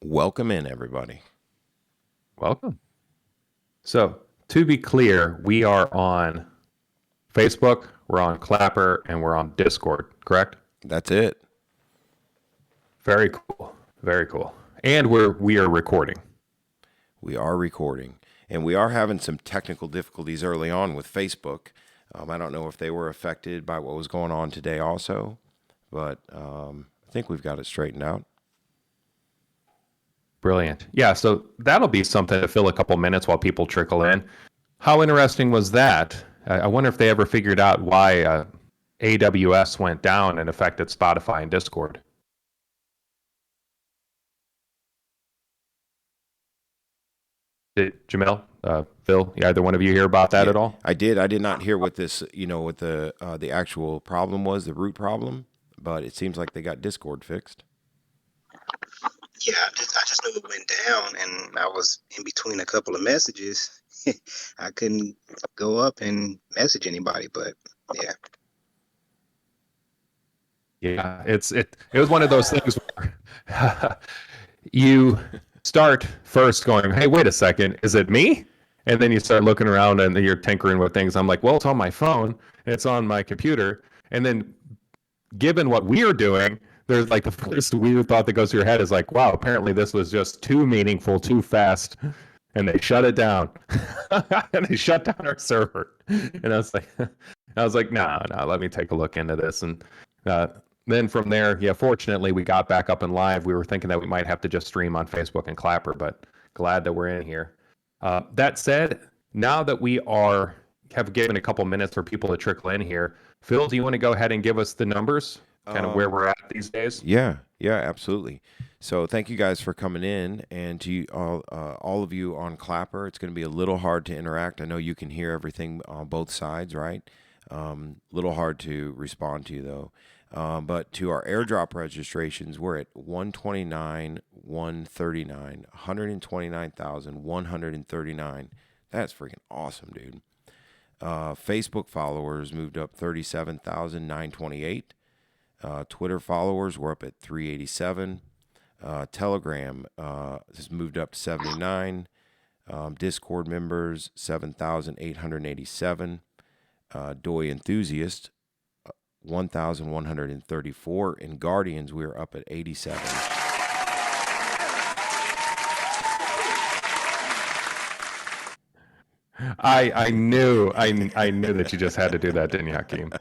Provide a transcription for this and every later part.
Welcome in, everybody. Welcome. So, to be clear, we are on Facebook, we're on Clapper, and we're on Discord, correct? That's it. Very cool. Very cool. And we are recording. We are recording, and we are having some technical difficulties early on with Facebook. I don't know if they were affected by what was going on today also, but I think we've got it straightened out. Brilliant. Yeah, so that'll be something to fill a couple minutes while people trickle in. How interesting was that? I wonder if they ever figured out why AWS went down and affected Spotify and Discord. Did Jamel, Phil, either one of you hear about that at all? I did. I did not hear what this, what the actual problem was, the root problem, but it seems like they got Discord fixed. Yeah, I just knew it went down, and I was in between a couple of messages. I couldn't go up and message anybody, but yeah. Yeah, it was one of those things where you start first going, hey, wait a second, is it me? And then you start looking around and you're tinkering with things. I'm like, well, it's on my phone, it's on my computer. And then given what we're doing, there's like the first weird thought that goes through your head is like, wow, apparently this was just too meaningful, too fast. And they shut it down. And they shut down our server. And I was like, no, let me take a look into this. And then from there, yeah, fortunately, we got back up and live. We were thinking that we might have to just stream on Facebook and Clapper, but glad that we're in here. That said, now that we have given a couple minutes for people to trickle in here, Phil, do you want to go ahead and give us the numbers, kind of where we're at these days? Yeah, absolutely. So thank you guys for coming in, and to all of you on Clapper. It's going to be a little hard to interact. I know you can hear everything on both sides, right? Little hard to respond to though. But to our airdrop registrations, we're at 129, 139, 129,139. That's freaking awesome, dude. Facebook followers moved up 37,928. Twitter followers were up at 387. Telegram has moved up to 79. Discord members 7,887. DOI enthusiasts 1,134. And Guardians, we're up at 87. I knew that you just had to do that, didn't you, Hakeem?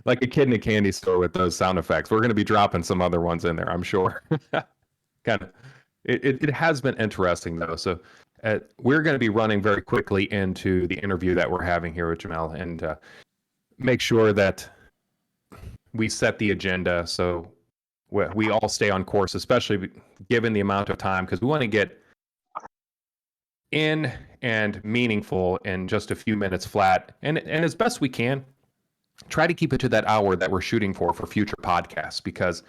Like a kid in a candy store with those sound effects. We're going to be dropping some other ones in there, I'm sure. Kind of. It has been interesting though. So we're going to be running very quickly into the interview that we're having here with Jamel and make sure that we set the agenda so we all stay on course, especially given the amount of time, because we want to get in and meaningful in just a few minutes flat, and as best we can, try to keep it to that hour that we're shooting for future podcasts. Because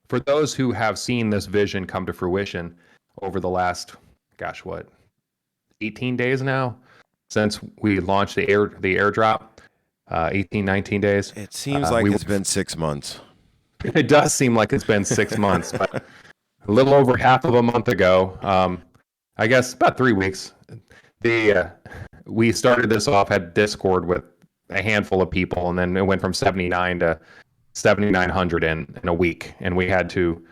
for those who have seen this vision come to fruition over the last, 18 days now since we launched the airdrop, 18, 19 days. It seems like it's been 6 months. It does seem like it's been 6 months, but a little over half of a month ago, I guess about 3 weeks, we started this off, had Discord with a handful of people, and then it went from 79 to 7,900 in a week, and we had to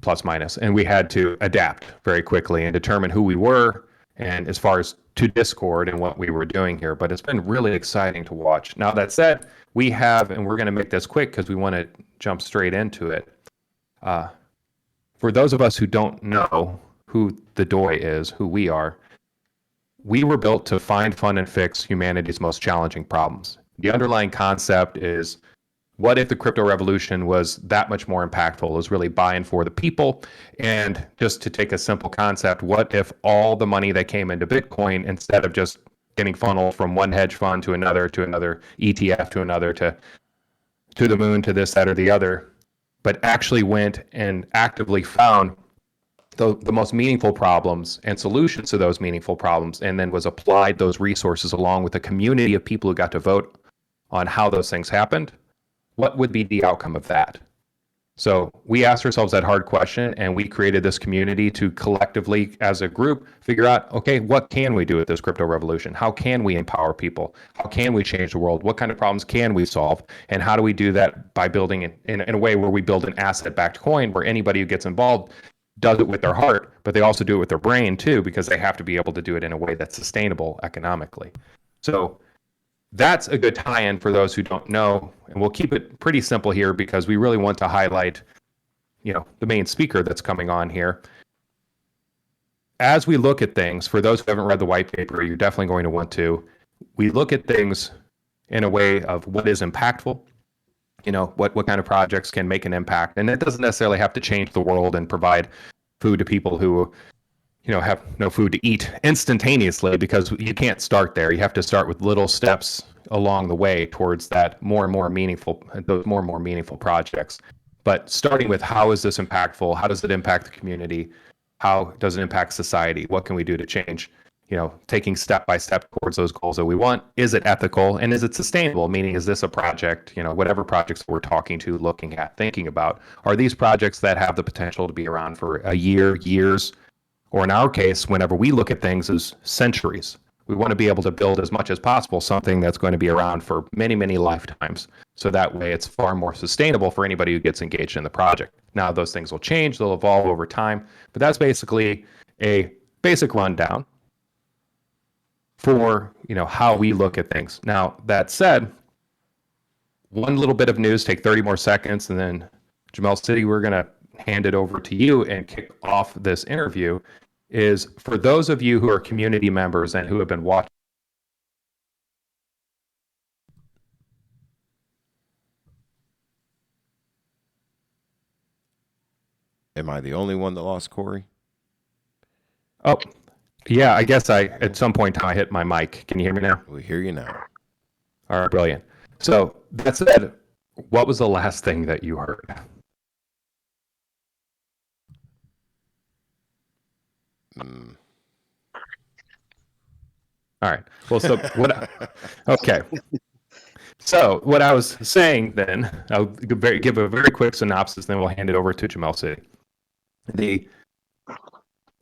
plus minus, and we had to adapt very quickly and determine who we were, and as far as to Discord and what we were doing here. But it's been really exciting to watch. Now that said, we have, and we're going to make this quick because we want to jump straight into it. For those of us who don't know who the DOI is, who we are, we were built to find, fund, and fix humanity's most challenging problems. The underlying concept is, what if the crypto revolution was that much more impactful? It was really buy-in for the people. And just to take a simple concept, what if all the money that came into Bitcoin, instead of just getting funneled from one hedge fund to another ETF to another, to the moon, to this, that, or the other, but actually went and actively found the most meaningful problems and solutions to those meaningful problems, and then was applied those resources along with a community of people who got to vote on how those things happened? What would be the outcome of that? So we asked ourselves that hard question, and we created this community to collectively, as a group, figure out, okay, what can we do with this crypto revolution? How can we empower people? How can we change the world? What kind of problems can we solve? And how do we do that by building it in a way where we build an asset-backed coin where anybody who gets involved does it with their heart, but they also do it with their brain too, because they have to be able to do it in a way that's sustainable economically. So that's a good tie-in for those who don't know, and we'll keep it pretty simple here because we really want to highlight, the main speaker that's coming on here. As we look at things, for those who haven't read the white paper, you're definitely going to want to. We look at things in a way of what is impactful, what kind of projects can make an impact, and it doesn't necessarily have to change the world and provide food to people who have no food to eat instantaneously, because you can't start there. You have to start with little steps along the way towards those more and more meaningful projects. But starting with, how is this impactful? How does it impact the community? How does it impact society? What can we do to change? Taking step by step towards those goals that we want. Is it ethical, and is it sustainable? Meaning, is this a project, whatever projects we're talking to, looking at, thinking about, are these projects that have the potential to be around for a year, years, or in our case, whenever we look at things, as centuries? We want to be able to build as much as possible something that's going to be around for many, many lifetimes. So that way it's far more sustainable for anybody who gets engaged in the project. Now, those things will change, they'll evolve over time, but that's basically a basic rundown for how we look at things. Now, that said, one little bit of news, take 30 more seconds, and then Jamel City, we're going to hand it over to you and kick off this interview. Is for those of you who are community members and who have been watching. Am I the only one that lost Cory? Oh, yeah, I guess at some point in time I hit my mic. Can you hear me now? We hear you now. All right, brilliant. So that said, what was the last thing that you heard? All right. Well, so okay. So what I was saying then, I'll give a very quick synopsis, then we'll hand it over to Jamel City. The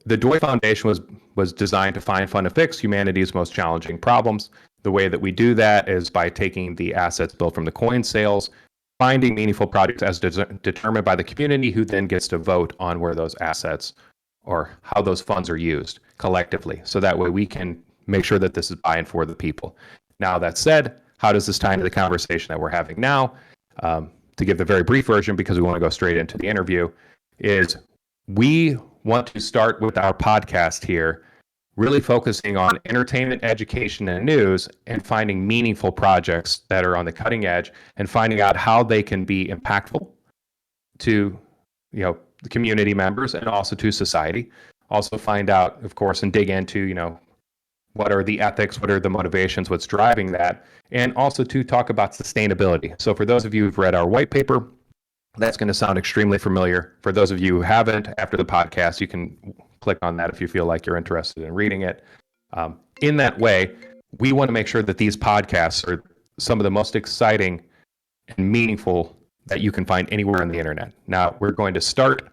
DOI Foundation was designed to find, fund, and fix humanity's most challenging problems. The way that we do that is by taking the assets built from the coin sales, finding meaningful projects as determined by the community, who then gets to vote on where those assets or how those funds are used collectively. So that way we can make sure that this is by and for the people. Now, that said, how does this tie into the conversation that we're having now? To give the very brief version, because we want to go straight into the interview, is we want to start with our podcast here, really focusing on entertainment, education, and news, and finding meaningful projects that are on the cutting edge and finding out how they can be impactful to, the community members and also to society. Also find out, of course, and dig into, what are the ethics, what are the motivations, what's driving that, and also to talk about sustainability. So for those of you who've read our white paper, that's going to sound extremely familiar. For those of you who haven't, after the podcast, you can click on that if you feel like you're interested in reading it. In that way, we want to make sure that these podcasts are some of the most exciting and meaningful that you can find anywhere on the internet. Now, we're going to start,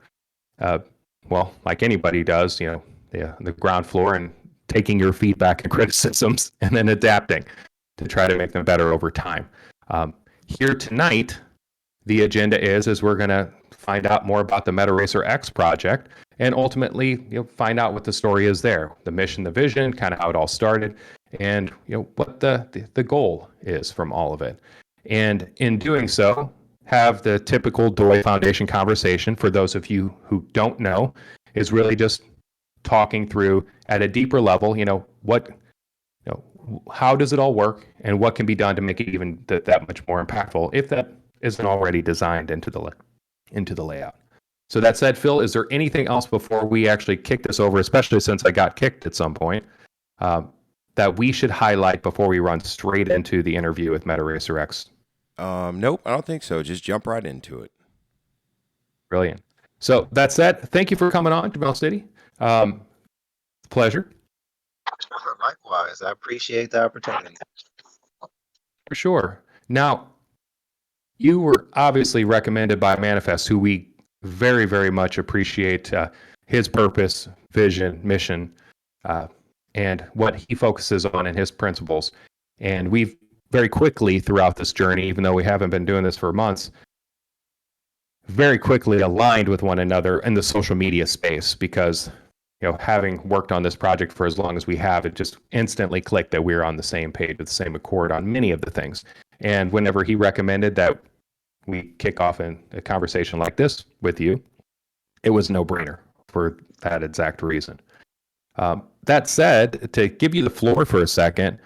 like anybody does, the ground floor, and taking your feedback and criticisms and then adapting to try to make them better over time. Here tonight, the agenda is we're going to find out more about the MetaRacer X project and ultimately find out what the story is there, the mission, the vision, kind of how it all started, and what the goal is from all of it. And in doing so, have the typical DOI Foundation conversation. For those of you who don't know, is really just talking through at a deeper level, how does it all work and what can be done to make it even that much more impactful, if that isn't already designed into the layout. So that said, Phil, is there anything else before we actually kick this over, especially since I got kicked at some point, that we should highlight before we run straight into the interview with MetaRacer X? Nope, I don't think so. Just jump right into it. Brilliant. So that said, thank you for coming on, Jamel City. Pleasure. Likewise, I appreciate the opportunity. For sure. Now, you were obviously recommended by Manifest, who we very, very much appreciate his purpose, vision, mission, and what he focuses on and his principles. And we've very quickly throughout this journey, even though we haven't been doing this for months, very quickly aligned with one another in the social media space because, having worked on this project for as long as we have, it just instantly clicked that we're on the same page with the same accord on many of the things. And whenever he recommended that we kick off a conversation like this with you, it was a no-brainer for that exact reason. That said, to give you the floor for a second,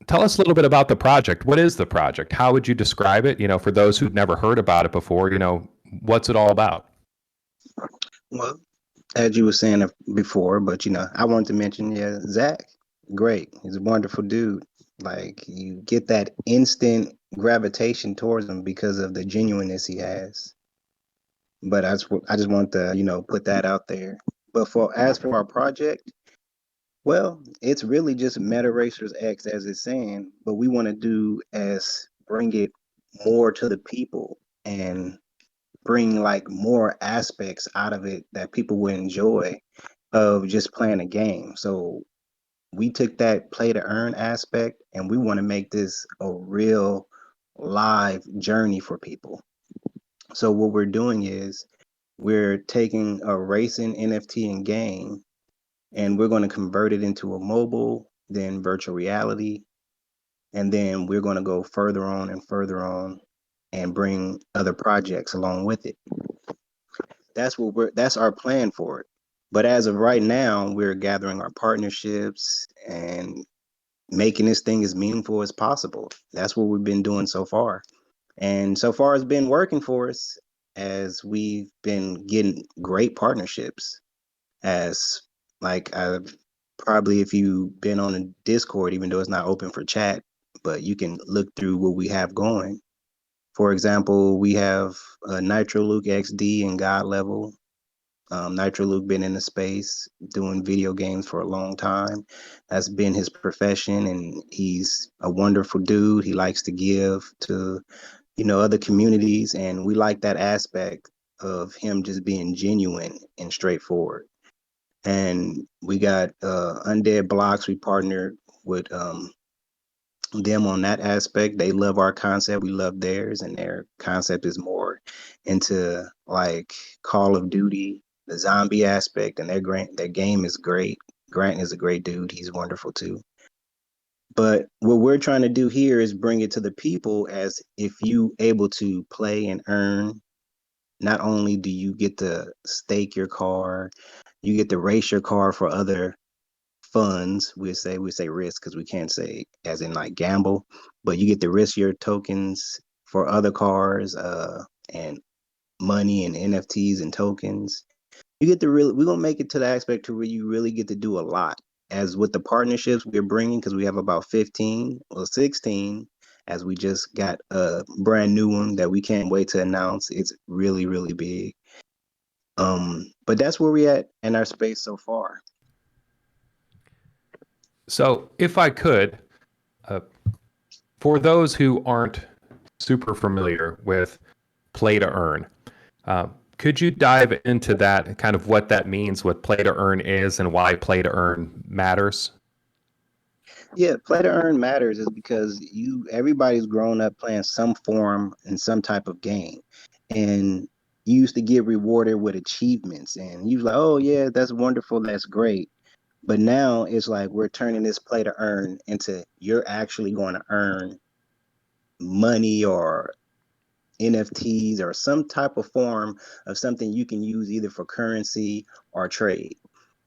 tell us a little bit about the project. What is the project? How would you describe it? For those who've never heard about it before, what's it all about? Well, as you were saying before, but I wanted to mention, Zach, great. He's a wonderful dude. Like, you get that instant gravitation towards him because of the genuineness he has. But I just want to, put that out there. But as for our project, well, it's really just Meta Racers X as it's saying, but we want to bring it more to the people and bring like more aspects out of it that people would enjoy of just playing a game. So we took that play to earn aspect and we want to make this a real live journey for people. So what we're doing is we're taking a racing NFT and game and we're going to convert it into a mobile, then virtual reality, and then we're going to go further on and bring other projects along with it. That's our plan for it. But as of right now, we're gathering our partnerships and making this thing as meaningful as possible. That's what we've been doing so far. And so far it's been working for us as we've been getting great partnerships as like probably if you've been on a Discord, even though it's not open for chat, but you can look through what we have going. For example, we have Nitro Luke XD and God Level. Nitro Luke been in the space doing video games for a long time. That's been his profession, and he's a wonderful dude. He likes to give to, other communities, and we like that aspect of him just being genuine and straightforward. And we got Undead Blocks. We partnered with them on that aspect. They love our concept. We love theirs, and their concept is more into like Call of Duty, the zombie aspect, and their game is great. Grant is a great dude. He's wonderful too. But what we're trying to do here is bring it to the people as if you able to play and earn. Not only do you get to stake your car, you get to race your car for other funds. We say risk because we can't say as in like gamble, but you get to risk your tokens for other cars and money and NFTs and tokens. You get to we're gonna make it to the aspect to where you really get to do a lot. As with the partnerships we're bringing, because we have about 15 or 16, as we just got a brand new one that we can't wait to announce. It's really, really big. But that's where we at in our space so far. So if I could, for those who aren't super familiar with play to earn, could you dive into that, kind of what that means, what play to earn is, and why play to earn matters? Yeah, play to earn matters is because everybody's grown up playing some form and some type of game. And you used to get rewarded with achievements and you was like, oh yeah, that's wonderful, that's great. But now it's like we're turning this play to earn into you're actually going to earn money or NFTs or some type of form of something you can use either for currency or trade.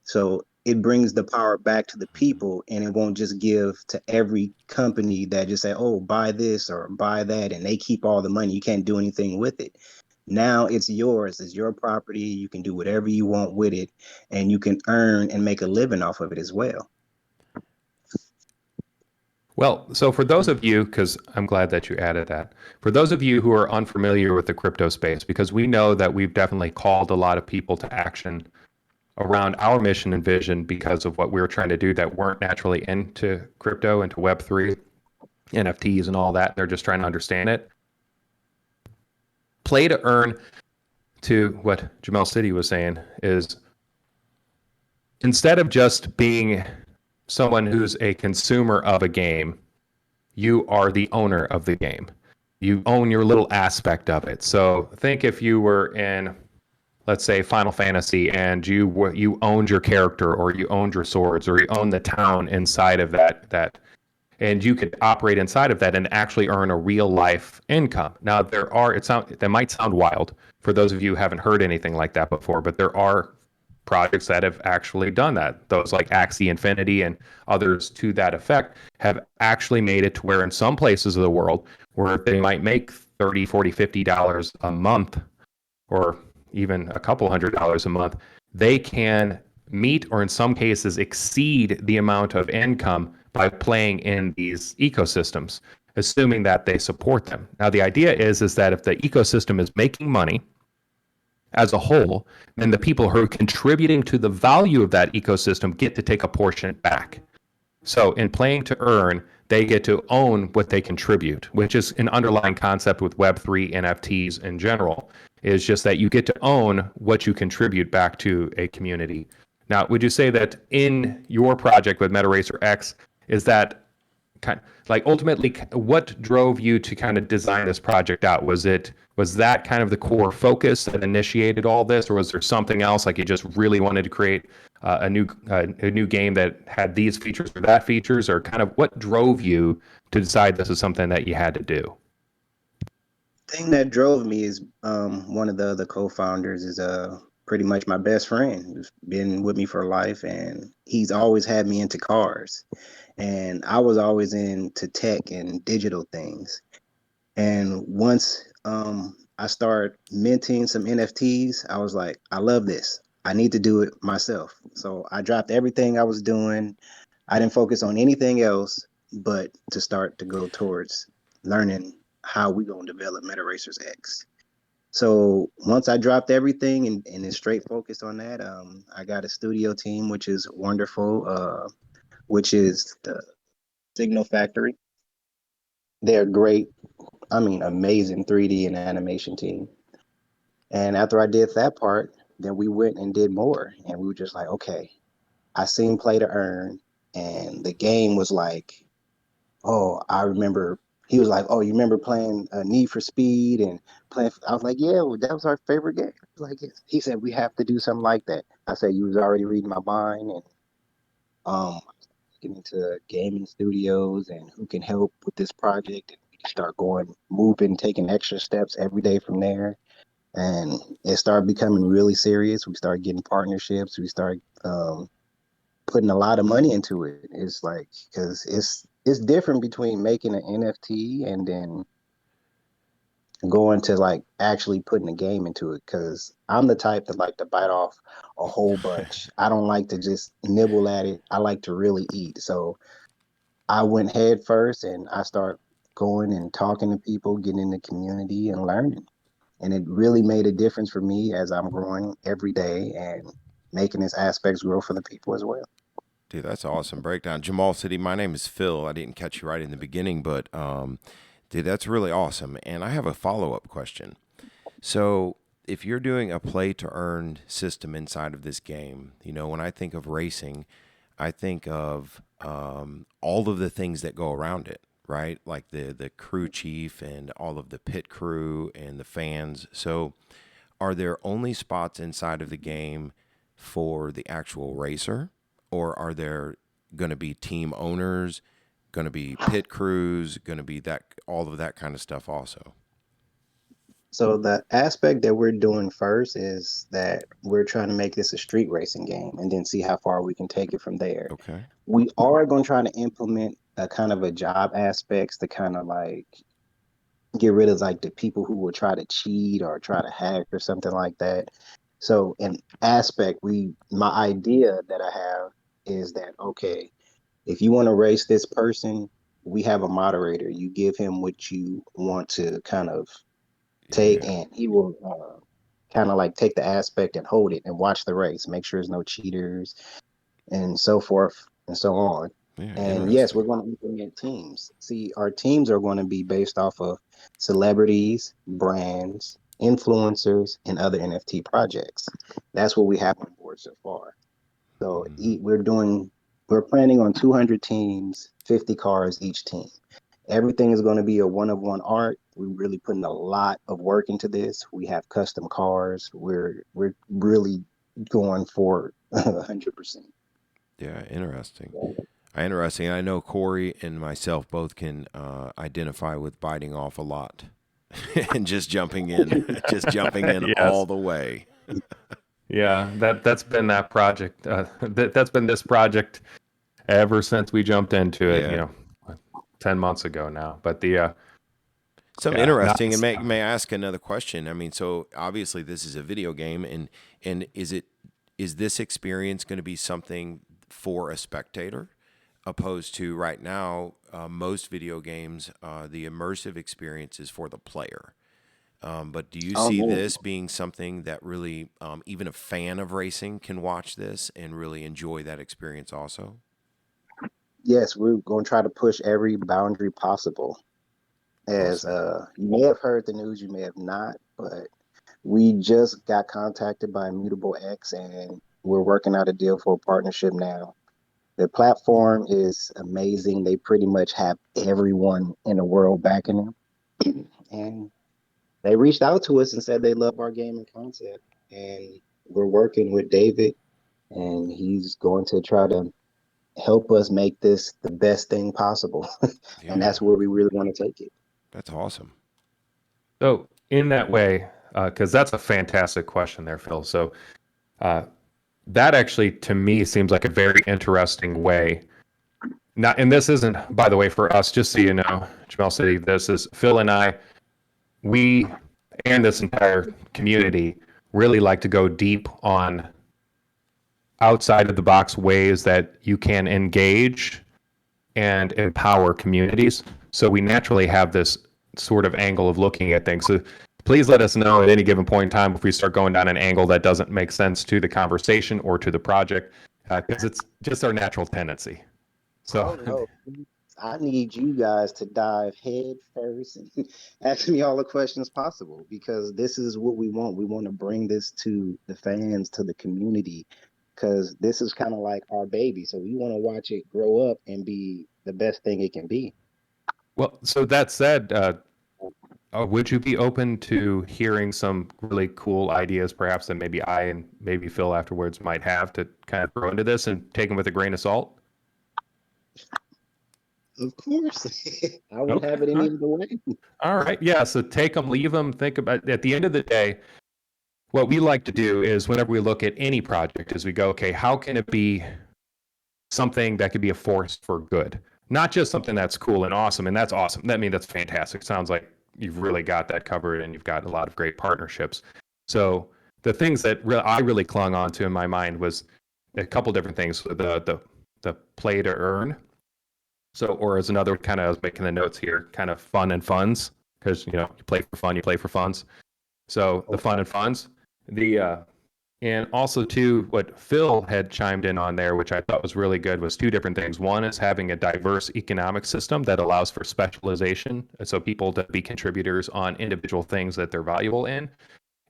So it brings the power back to the people and it won't just give to every company that just say, oh, buy this or buy that, and they keep all the money. You can't do anything with it. Now it's yours. It's your property. You can do whatever you want with it and you can earn and make a living off of it as well. Well, so for those of you, because I'm glad that you added that, for those of you who are unfamiliar with the crypto space, because we know that we've definitely called a lot of people to action around our mission and vision because of what we were trying to do that weren't naturally into crypto, into Web3, NFTs and all that. They're just trying to understand it. play to earn, to what Jamal City was saying, is instead of just being someone who's a consumer of a game, you are the owner of the game. You own your little aspect of it. So think if you were in, let's say, Final Fantasy, and you owned your character, or you owned your swords, or you owned the town inside of that, and you could operate inside of that and actually earn a real life income. Now that might sound wild for those of you who haven't heard anything like that before, but there are projects that have actually done that. Those like Axie Infinity and others to that effect have actually made it to where in some places of the world where they might make $30, $40, $50 a month, or even a couple $100 a month, they can meet, or in some cases exceed, the amount of income by playing in these ecosystems, assuming that they support them. Now, the idea is that if the ecosystem is making money as a whole, then the people who are contributing to the value of that ecosystem get to take a portion back. So in playing to earn, they get to own what they contribute, which is an underlying concept with Web3 NFTs in general, is just that you get to own what you contribute back to a community. Now, would you say that in your project with MetaRacer X, is that kind of like ultimately what drove you to kind of design this project out? Was that kind of the core focus that initiated all this, or was there something else, like you just really wanted to create a new game that had these features or that features, or kind of what drove you to decide this is something that you had to do? Thing that drove me is one of the other co-founders is pretty much my best friend who's been with me for life, and he's always had me into cars, and I was always into tech and digital things. And once I started minting some NFTs, I was like, I love this. I need to do it myself. So I dropped everything I was doing. I didn't focus on anything else but to start to go towards learning how we gonna develop MetaRacers X. So once I dropped everything and is straight focused on that, I got a studio team, which is wonderful, which is the Signal Factory. They're great. I mean, amazing 3D and animation team. And after I did that part, then we went and did more. And we were just like, okay, I seen Play to Earn, and the game was like, oh, I remember. He was like, oh, you remember playing Need for Speed and playing? I was like, yeah, well, that was our favorite game. He was like, yes. He said, we have to do something like that. I said, you was already reading my mind, and getting into gaming studios and who can help with this project. And we start going, moving, taking extra steps every day from there. And it started becoming really serious. We started getting partnerships. We started putting a lot of money into it. It's like, because it's different between making an NFT and then going to like actually putting a game into it, because I'm the type that like to bite off a whole bunch. I don't like to just nibble at it. I like to really eat. So I went head first and I start going and talking to people, getting in the community and learning. And it really made a difference for me as I'm growing every day and making these aspects grow for the people as well. Dude, that's awesome breakdown. Jamal City, my name is Phil. I didn't catch you right in the beginning, but dude, that's really awesome. And I have a follow-up question. So, if you're doing a play to earn system inside of this game, when I think of racing, I think of all of the things that go around it, right? Like the crew chief and all of the pit crew and the fans. So, are there only spots inside of the game for the actual racer, or are there going to be team owners, going to be pit crews, going to be that all of that kind of stuff also? So the aspect that we're doing first is that we're trying to make this a street racing game and then see how far we can take it from there. Okay. We are going to try to implement a kind of a job aspects to kind of like get rid of like the people who will try to cheat or try to hack or something like that. So an aspect my idea that I have is that, okay, if you want to race this person, we have a moderator. You give him what you want to kind of take, Yeah. and he will kind of like take the aspect and hold it and watch the race, make sure there's no cheaters and so forth and so on. Yeah. And yes, Interesting. we're going to implement teams. See, our teams are going to be based off of celebrities, brands, influencers, and other NFT projects. That's what we have on board so far. So we're planning on 200 teams, 50 cars each team. Everything is going to be a one-of-one art. We're really putting a lot of work into this. We have custom cars. We're really going for 100%. Yeah, interesting. Interesting. I know Corey and myself both can identify with biting off a lot and just jumping in, just jumping in all Yes. the way. Yeah, that's been that project. That's been this project ever since we jumped into it, Yeah. 10 months ago now. But Some yeah, interesting, and not, may I ask another question? I mean, so obviously this is a video game, and is this experience going to be something for a spectator, opposed to right now most video games, the immersive experience is for the player. But do you Oh see man, this being something that really even a fan of racing can watch this and really enjoy that experience also? yes, we're going to try to push every boundary possible. As Awesome. you may have heard the news, you may have not, but we just got contacted by Immutable X, and we're working out a deal for a partnership now. The platform is amazing. They pretty much have everyone in the world backing them. And they reached out to us and said they love our game and concept. And we're working with David, and he's going to try to help us make this the best thing possible. And Yeah, that's where we really want to take it. that's awesome. so in that way, because that's a fantastic question there, Phil. So uh, that actually, to me, seems like a very interesting way. Not, and this isn't, by the way, for us, just so you know, Jamel City, this is Phil and I, we and this entire community really like to go deep on outside of the box ways that you can engage and empower communities. So we naturally have this sort of angle of looking at things. So please let us know at any given point in time if we start going down an angle that doesn't make sense to the conversation or to the project, because it's just our natural tendency. So Oh no, I need you guys to dive head first and ask me all the questions possible because this is what we want. We want to bring this to the fans, to the community, because this is kind of like our baby. So we want to watch it grow up and be the best thing it can be. well, so that said, would you be open to hearing some really cool ideas, perhaps that maybe I and maybe Phil afterwards might have to kind of throw into this and take them with a grain of salt? Of course, I would Okay. have it any other way. All right. Yeah. So take them, leave them, think about at the end of the day, what we like to do is whenever we look at any project is we go, okay, how can it be something that could be a force for good? Not just something that's cool and awesome. And that's awesome. That's fantastic. Sounds like you've really got that covered and you've got a lot of great partnerships. So the things that I really clung on to in my mind was a couple different things. The play to earn. So, or as another kind of, I was making the notes here, kind of fun and funds, because you play for fun, you play for funds. So the fun and funds, the and also too, what Phil had chimed in on there, which I thought was really good, was two different things. One is having a diverse economic system that allows for specialization, so people to be contributors on individual things that they're valuable in,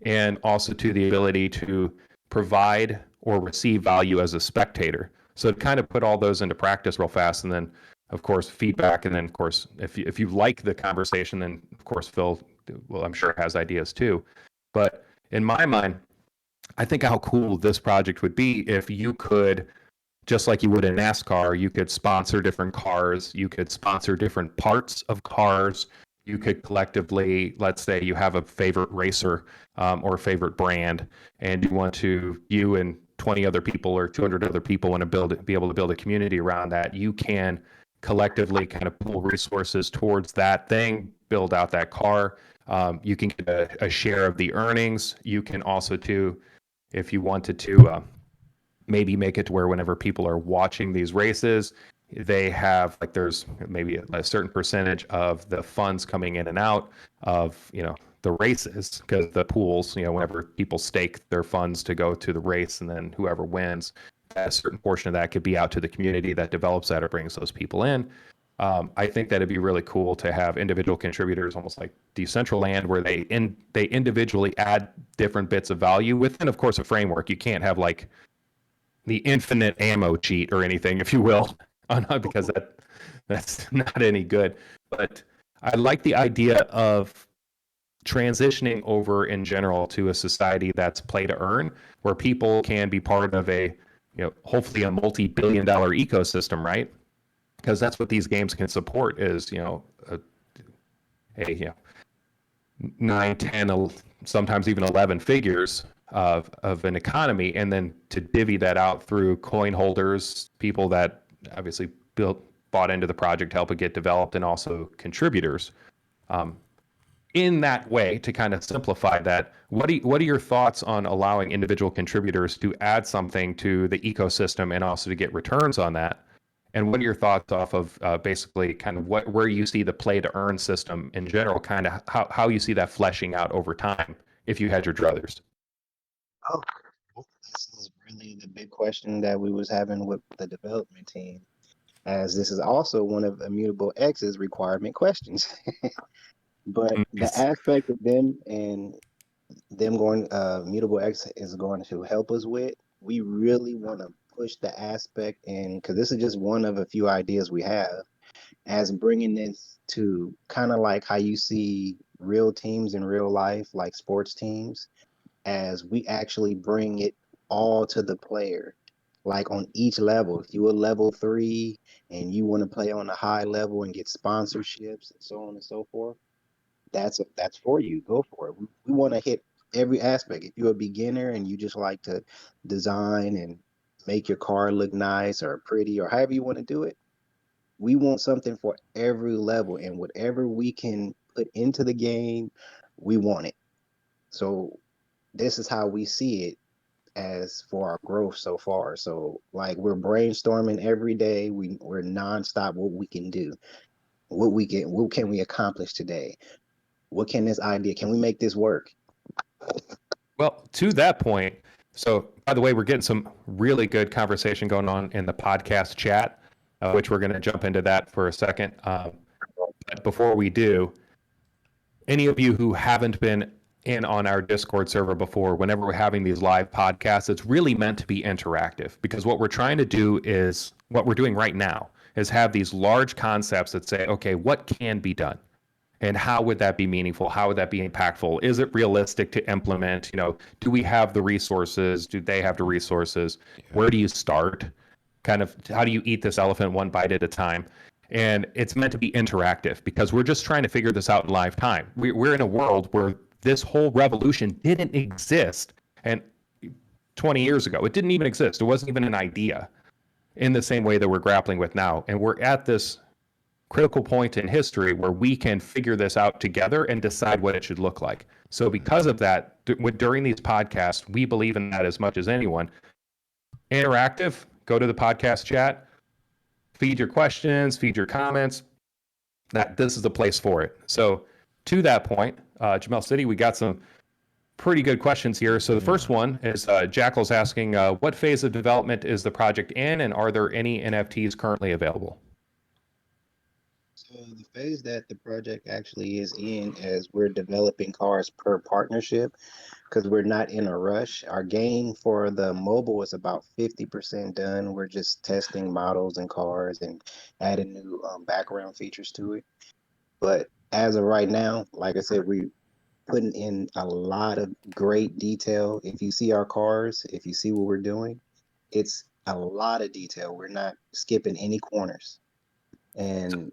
and also to the ability to provide or receive value as a spectator. So to kind of put all those into practice real fast, and then of course feedback, and then of course if you like the conversation, then of course Phil, well, I'm sure has ideas too. But in my mind, I think how cool this project would be if you could, just like you would in NASCAR, you could sponsor different cars, you could sponsor different parts of cars, you could collectively, let's say you have a favorite racer or a favorite brand, and you and 20 other people or 200 other people want to be able to build a community around that. You can collectively kind of pool resources towards that thing, build out that car. You can get a share of the earnings. You can also, too, if you wanted to maybe make it to where whenever people are watching these races, they have like there's maybe a certain percentage of the funds coming in and out of the races, because the pools, whenever people stake their funds to go to the race, and then whoever wins, a certain portion of that could be out to the community that develops that or brings those people in. I think that it'd be really cool to have individual contributors, almost like Decentraland, where they individually add different bits of value within, of course, a framework. You can't have like the infinite ammo cheat or anything, if you will, because that's not any good. But I like the idea of transitioning over in general to a society that's play to earn, where people can be part of a, hopefully a multi-billion-dollar ecosystem, right? Because that's what these games can support is, a 9, 10, sometimes even 11 figures of an economy, and then to divvy that out through coin holders, people that obviously bought into the project, help it get developed, and also contributors. In that way, to kind of simplify that, what are your thoughts on allowing individual contributors to add something to the ecosystem and also to get returns on that? And what are your thoughts off of basically kind of where you see the play to earn system in general, kind of how you see that fleshing out over time if you had your druthers? Oh, this is really the big question that we was having with the development team, as this is also one of Immutable X's requirement questions. But the Nice. aspect of them and them going, Mutable X is going to help us with, we really want to push the aspect in, because this is just one of a few ideas we have, as bringing this to kind of like how you see real teams in real life, like sports teams, as we actually bring it all to the player. Like on each level, if you are level 3 and you want to play on a high level and get sponsorships and so on and so forth, that's for you. Go for it. We want to hit every aspect. If you're a beginner and you just like to design and make your car look nice or pretty or however you want to do it, we want something for every level, and whatever we can put into the game, we want it. So this is how we see it as for our growth so far. So like we're brainstorming every day. We're nonstop what we can do, what can we accomplish today? What can this idea, can we make this work? Well, to that point, so by the way, we're getting some really good conversation going on in the podcast chat, which we're going to jump into that for a second. But before we do, any of you who haven't been in on our Discord server before, whenever we're having these live podcasts, it's really meant to be interactive, because what we're trying to do is what we're doing right now is have these large concepts that say, okay, what can be done? And how would that be meaningful? How would that be impactful? Is it realistic to implement? Do we have the resources? Do they have the resources? Where do you start? Kind of, how do you eat this elephant one bite at a time? And it's meant to be interactive, because we're just trying to figure this out in live time. We're in a world where this whole revolution didn't exist. And 20 years ago, it didn't even exist. It wasn't even an idea in the same way that we're grappling with now. And we're at this critical point in history where we can figure this out together and decide what it should look like. So because of that, during these podcasts, we believe in that as much as anyone. Interactive, go to the podcast chat, feed your questions, feed your comments. This is the place for it. So to that point, Jamel City, we got some pretty good questions here. So the first one is Jackal's asking, what phase of development is the project in, and are there any NFTs currently available? So the phase that the project actually is in, as we're developing cars per partnership, because we're not in a rush. Our game for the mobile is about 50% done. We're just testing models and cars and adding new background features to it. But as of right now, like I said, we putting in a lot of great detail. If you see our cars, if you see what we're doing, it's a lot of detail. We're not skipping any corners. And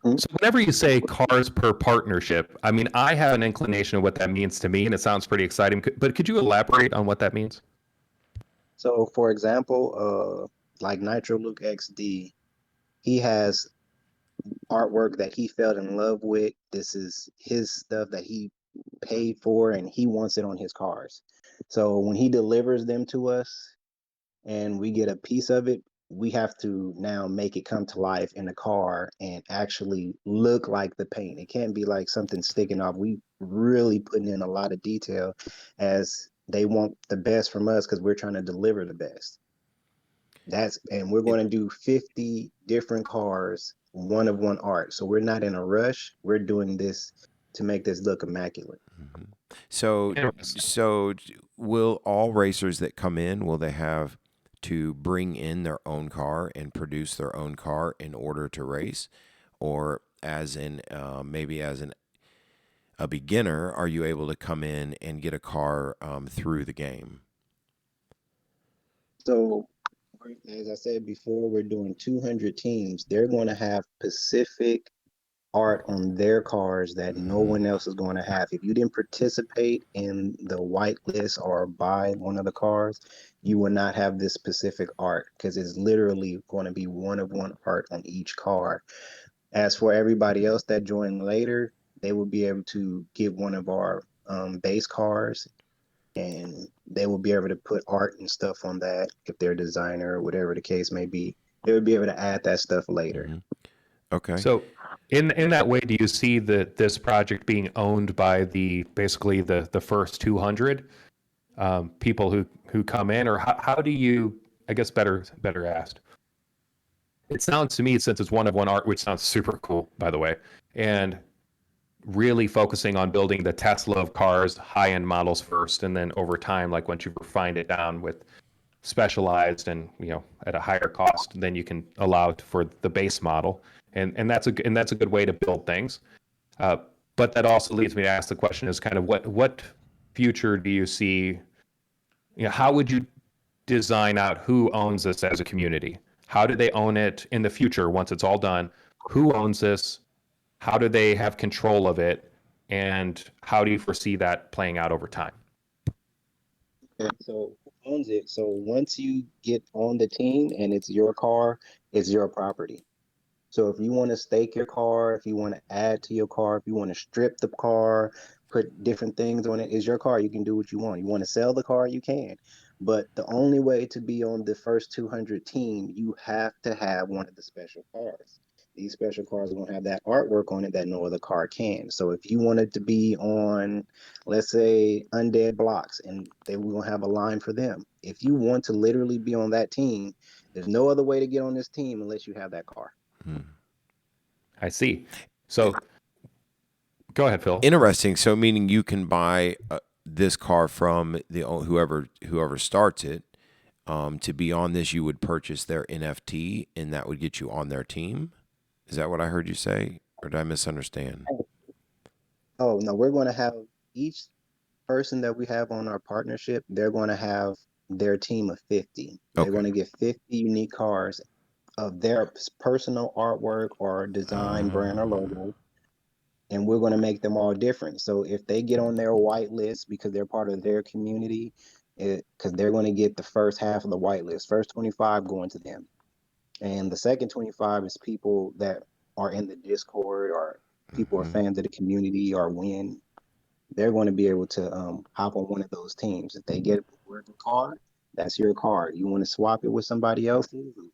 So whenever you say cars per partnership, I mean, I have an inclination of what that means to me, and it sounds pretty exciting. But could you elaborate on what that means? so, for example, like Nitro Luke XD, he has artwork that he fell in love with. This is his stuff that he paid for, and he wants it on his cars. So when he delivers them to us and we get a piece of it, we have to now make it come to life in the car and actually look like the paint. It can't be like something sticking off. We really putting in a lot of detail, as they want the best from us because we're trying to deliver the best. And we're going to do 50 different cars one of one art. So we're not in a rush. We're doing this to make this look immaculate. Mhm. So, Interesting. will all racers that come in, will they have to bring in their own car and produce their own car in order to race? Or as in, maybe as a beginner, are you able to come in and get a car through the game? So as I said before, we're doing 200 teams. They're going to have specific art on their cars that no Mhm. one else is going to have. If you didn't participate in the whitelist or buy one of the cars, you will not have this specific art because it's literally going to be one of one art on each car. As for everybody else that joined later, they will be able to get one of our base cars, and they will be able to put art and stuff on that if they're a designer or whatever the case may be. They would be able to add that stuff later. Mhm. Okay. So in that way, do you see this project being owned by basically the first 200 people who come in, or how do you, I guess better asked, it sounds to me, since it's one of one art, which sounds super cool, by the way, and really focusing on building the Tesla of cars, high end models first, and then over time, like once you've refined it down with specialized and at a higher cost, then you can allow for the base model, and that's a good way to build things. Uh, but that also leads me to ask the question: is kind of what future do you see? How would you design out who owns this as a community? How do they own it in the future once it's all done? Who owns this? How do they have control of it? And how do you foresee that playing out over time? Okay, so who owns it? So once you get on the team and it's your car, it's your property. So if you want to stake your car, if you want to add to your car, if you want to strip the car, put different things on it, it's your car. You can do what you want. You want to sell the car, you can. But the only way to be on the first 200 team, you have to have one of the special cars. These special cars are going to have that artwork on it that no other car can. So if you wanted to be on, let's say, Undead Blocks, and they will going to have a line for them. If you want to literally be on that team, there's no other way to get on this team unless you have that car. Hmm. I see. So go ahead, Phil. Interesting. So, meaning you can buy this car from whoever starts it. To be on this, you would purchase their NFT, and that would get you on their team. Is that what I heard you say, or did I misunderstand? Oh, no, we're going to have each person that we have on our partnership, they're going to have their team of 50. They're Okay. going to get 50 unique cars of their personal artwork or design, brand, or Um, logo, and we're going to make them all different. So if they get on their white list because they're part of their community, because they're going to get the first half of the white list, first 25 going to them. And the second 25 is people that are in the Discord or people are mhm. fans of the community or win. They're going to be able to hop on one of those teams. If they get a working card, that's your card. You want to swap it with somebody else's, you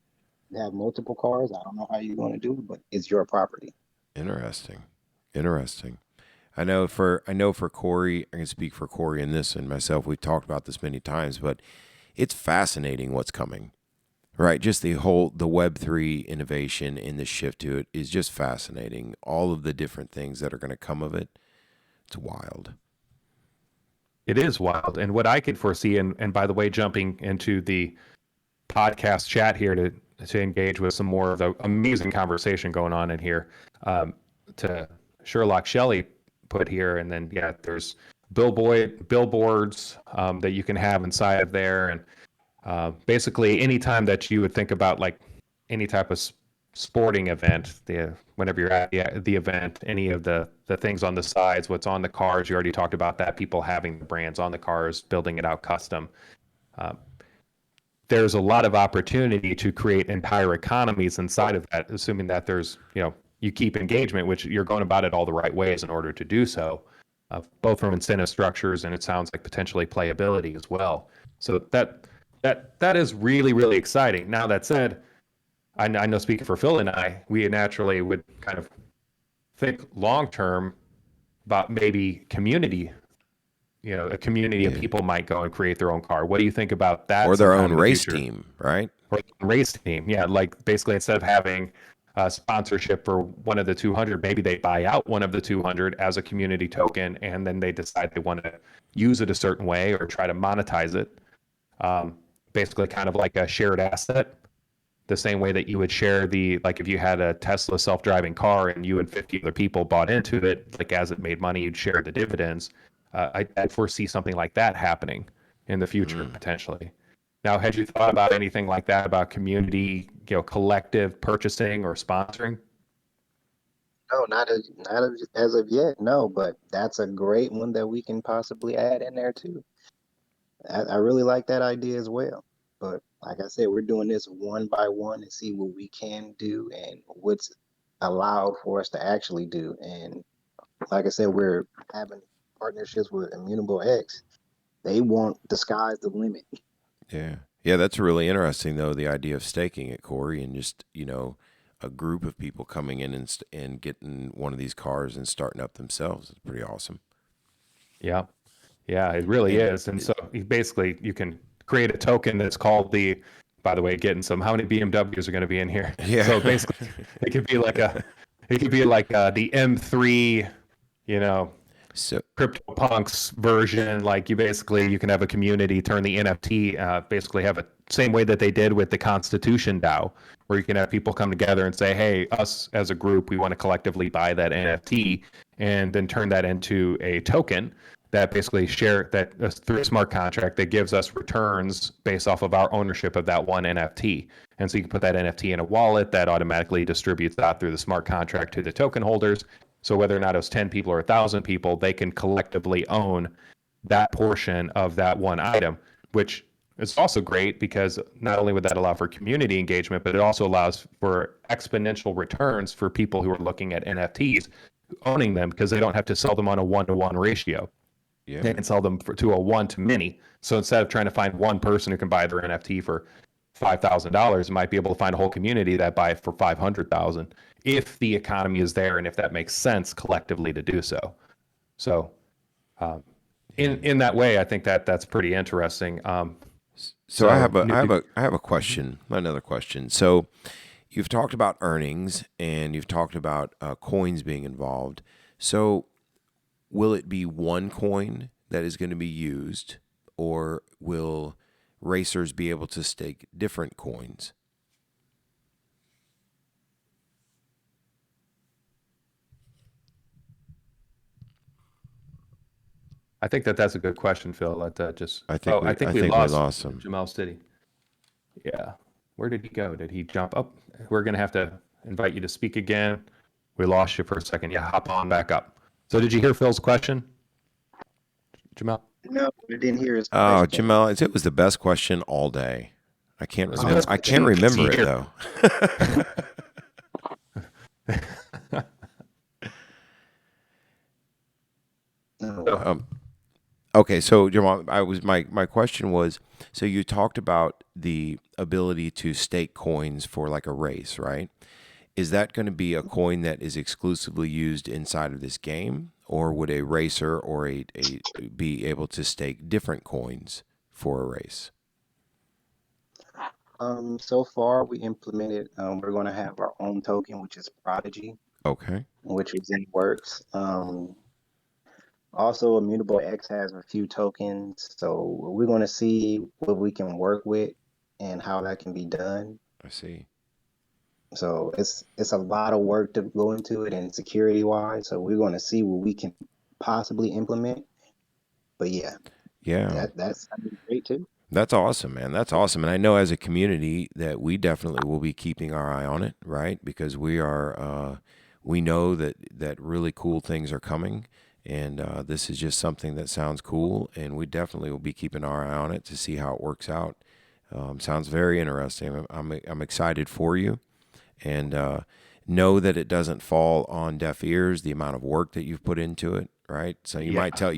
have multiple cards. I don't know how you're going to do it, but it's your property. Interesting. Interesting. I know for Cory, I can speak for Cory in this and myself. We've talked about this many times, but it's fascinating what's coming. Right, just the Web3 innovation and the shift to it is just fascinating. All of the different things that are going to come of it, it's wild. It is wild. And what I could foresee, and by the way, jumping into the podcast chat here to engage with some more of the amazing conversation going on in here, to Sherlock Shelley put here, and then there's billboards that you can have inside of there, and basically anytime that you would think about like any type of sporting event, whenever you're at the event, any of the things on the sides, what's on the cars, you already talked about that, people having the brands on the cars, building it out custom. Uh, there's a lot of opportunity to create entire economies inside of that, assuming that there's, you keep engagement, which you're going about it all the right ways in order to do so, both from incentive structures and it sounds like potentially playability as well. So that is really, really exciting. Now that said, I know speaking for Phil and I, we naturally would kind of think long term about maybe community. A community of Yeah. people might go and create their own car. What do you think about that Or their sometime own in the race future? team, right? Or race team. Yeah, like basically instead of having sponsorship for one of the 200. Maybe they buy out one of the 200 as a community token, and then they decide they want to use it a certain way or try to monetize it. Basically, kind of like a shared asset, the same way that you would share like if you had a Tesla self-driving car and you and 50 other people bought into it, like as it made money, you'd share the dividends. I foresee something like that happening in the future potentially. Now, had you thought about anything like that, about community, collective purchasing or sponsoring? No, as of yet, no, but that's a great one that we can possibly add in there too. I really like that idea as well. But like I said, we're doing this one by one and see what we can do and what's allowed for us to actually do. And like I said, we're having partnerships with Immutable X. They want the sky's the limit. Yeah. Yeah, that's really interesting though, the idea of staking it, Corey, and just, a group of people coming in and getting one of these cars and starting up themselves. It's pretty awesome. Yeah. Yeah, it really And is. And so you can create a token that's called by the way, how many BMWs are going to be in here? yeah. So basically it could be like the M3, So CryptoPunks version. Like you can have a community, turn the NFT, basically have a same way that they did with the Constitution DAO, where you can have people come together and say, hey, us as a group, we want to collectively buy that NFT and then turn that into a token that basically share that through a smart contract that gives us returns based off of our ownership of that one NFT. And so you can put that NFT in a wallet that automatically distributes out through the smart contract to the token holders. So whether or not it was 10 people or 1,000 people, they can collectively own that portion of that one item, which is also great because not only would that allow for community engagement, but it also allows for exponential returns for people who are looking at NFTs, owning them, because they don't have to sell them on a one-to-one ratio. yeah. They can sell them to a one-to-many. So instead of trying to find one person who can buy their NFT for $5,000, might be able to find a whole community that buy it for 500,000 if the economy is there and if that makes sense collectively to do so. So in that way, I think that's pretty interesting. So I have a question, another question. So you've talked about earnings and you've talked about coins being involved. So will it be one coin that is going to be used, or will racers be able to stake different coins? I think that's a good question, Phil. I think I think we we lost lost him. Jamal City. Yeah. Where did he go? Did he jump up? We're going to have to invite you to speak again. We lost you for a second. Yeah, hop on back up. So did you hear Phil's question, Jamal? No, we didn't hear his Oh, question. Jamal, it was the best question all day. I can't It's remember. best I can't question remember it here. though. No. Okay, so Jamal, my question was, so you talked about the ability to stake coins for like a race, right? Is that going to be a coin that is exclusively used inside of this game, or would a racer or a be able to stake different coins for a race? So far we implemented, we're going to have our own token, which is Prodigy, Okay, which is in works. Also, Immutable X has a few tokens, so we're going to see what we can work with and how that can be done. I see. So it's a lot of work to go into it and security wise. So we're going to see what we can possibly implement. But yeah, Yeah. that's great too. That's awesome, man. That's awesome. And I know as a community that we definitely will be keeping our eye on it, right? Because we know that really cool things are coming. And this is just something that sounds cool. And we definitely will be keeping our eye on it to see how it works out. Sounds very interesting. I'm excited for you. And know that it doesn't fall on deaf ears, the amount of work that you've put into it, right? So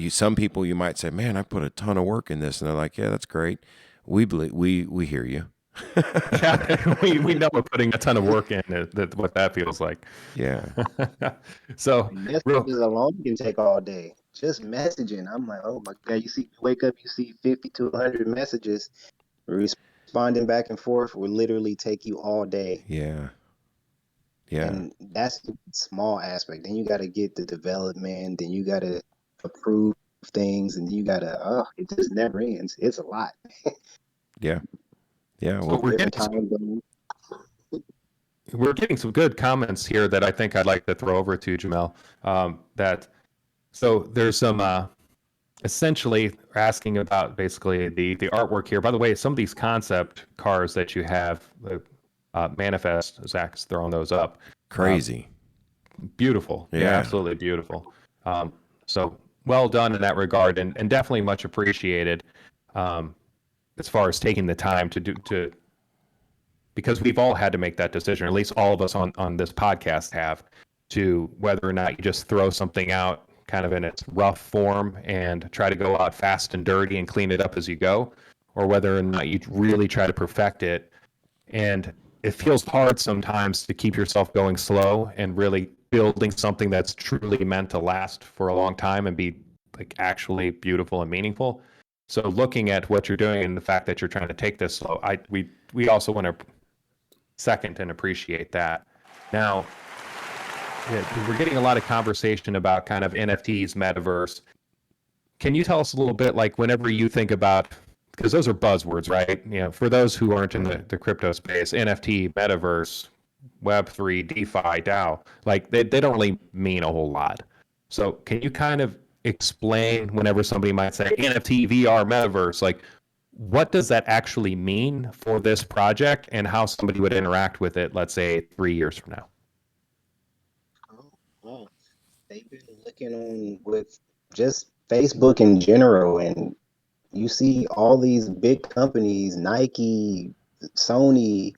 some people you might say, man, I put a ton of work in this. And they're like, yeah, that's great. We hear you. Yeah, we know we're putting a ton of work in what that feels like. Yeah. So Messages alone can take all day. Just messaging, I'm like, oh my god! Wake up, you see 50 to 100 messages, responding back and forth will literally take you all day. Yeah. Yeah. And that's the small aspect. Then you got to get the development, then you got to approve things, and you got to, it just never ends. It's a lot. Yeah. Yeah. So Well, we're Different getting time zones. some good comments here that I think I'd like to throw over to Jamel. That so there's some essentially asking about basically the artwork here. By the way, some of these concept cars that you have, the manifest, Zach's throwing those up. crazy. Beautiful. Yeah, Yeah. absolutely beautiful. So well done in that regard, and definitely much appreciated as far as taking the time to because we've all had to make that decision, or at least all of us on this podcast have, to whether or not you just throw something out kind of in its rough form and try to go out fast and dirty and clean it up as you go, or whether or not you really try to perfect it. And it feels hard sometimes to keep yourself going slow and really building something that's truly meant to last for a long time and be like actually beautiful and meaningful. So looking at what you're doing and the fact that you're trying to take this slow, we also want to second and appreciate that. Now, we're getting a lot of conversation about kind of NFTs, metaverse. Can you tell us a little bit, like whenever you think about, because those are buzzwords, right? You know, for those who aren't in the crypto space, NFT, metaverse, Web3, DeFi, DAO, like they don't really mean a whole lot. So can you kind of explain whenever somebody might say NFT, VR, metaverse, like what does that actually mean for this project and how somebody would interact with it, let's say 3 years from now? Oh, oh. They've been looking on with just Facebook in general, and you see all these big companies, Nike, Sony,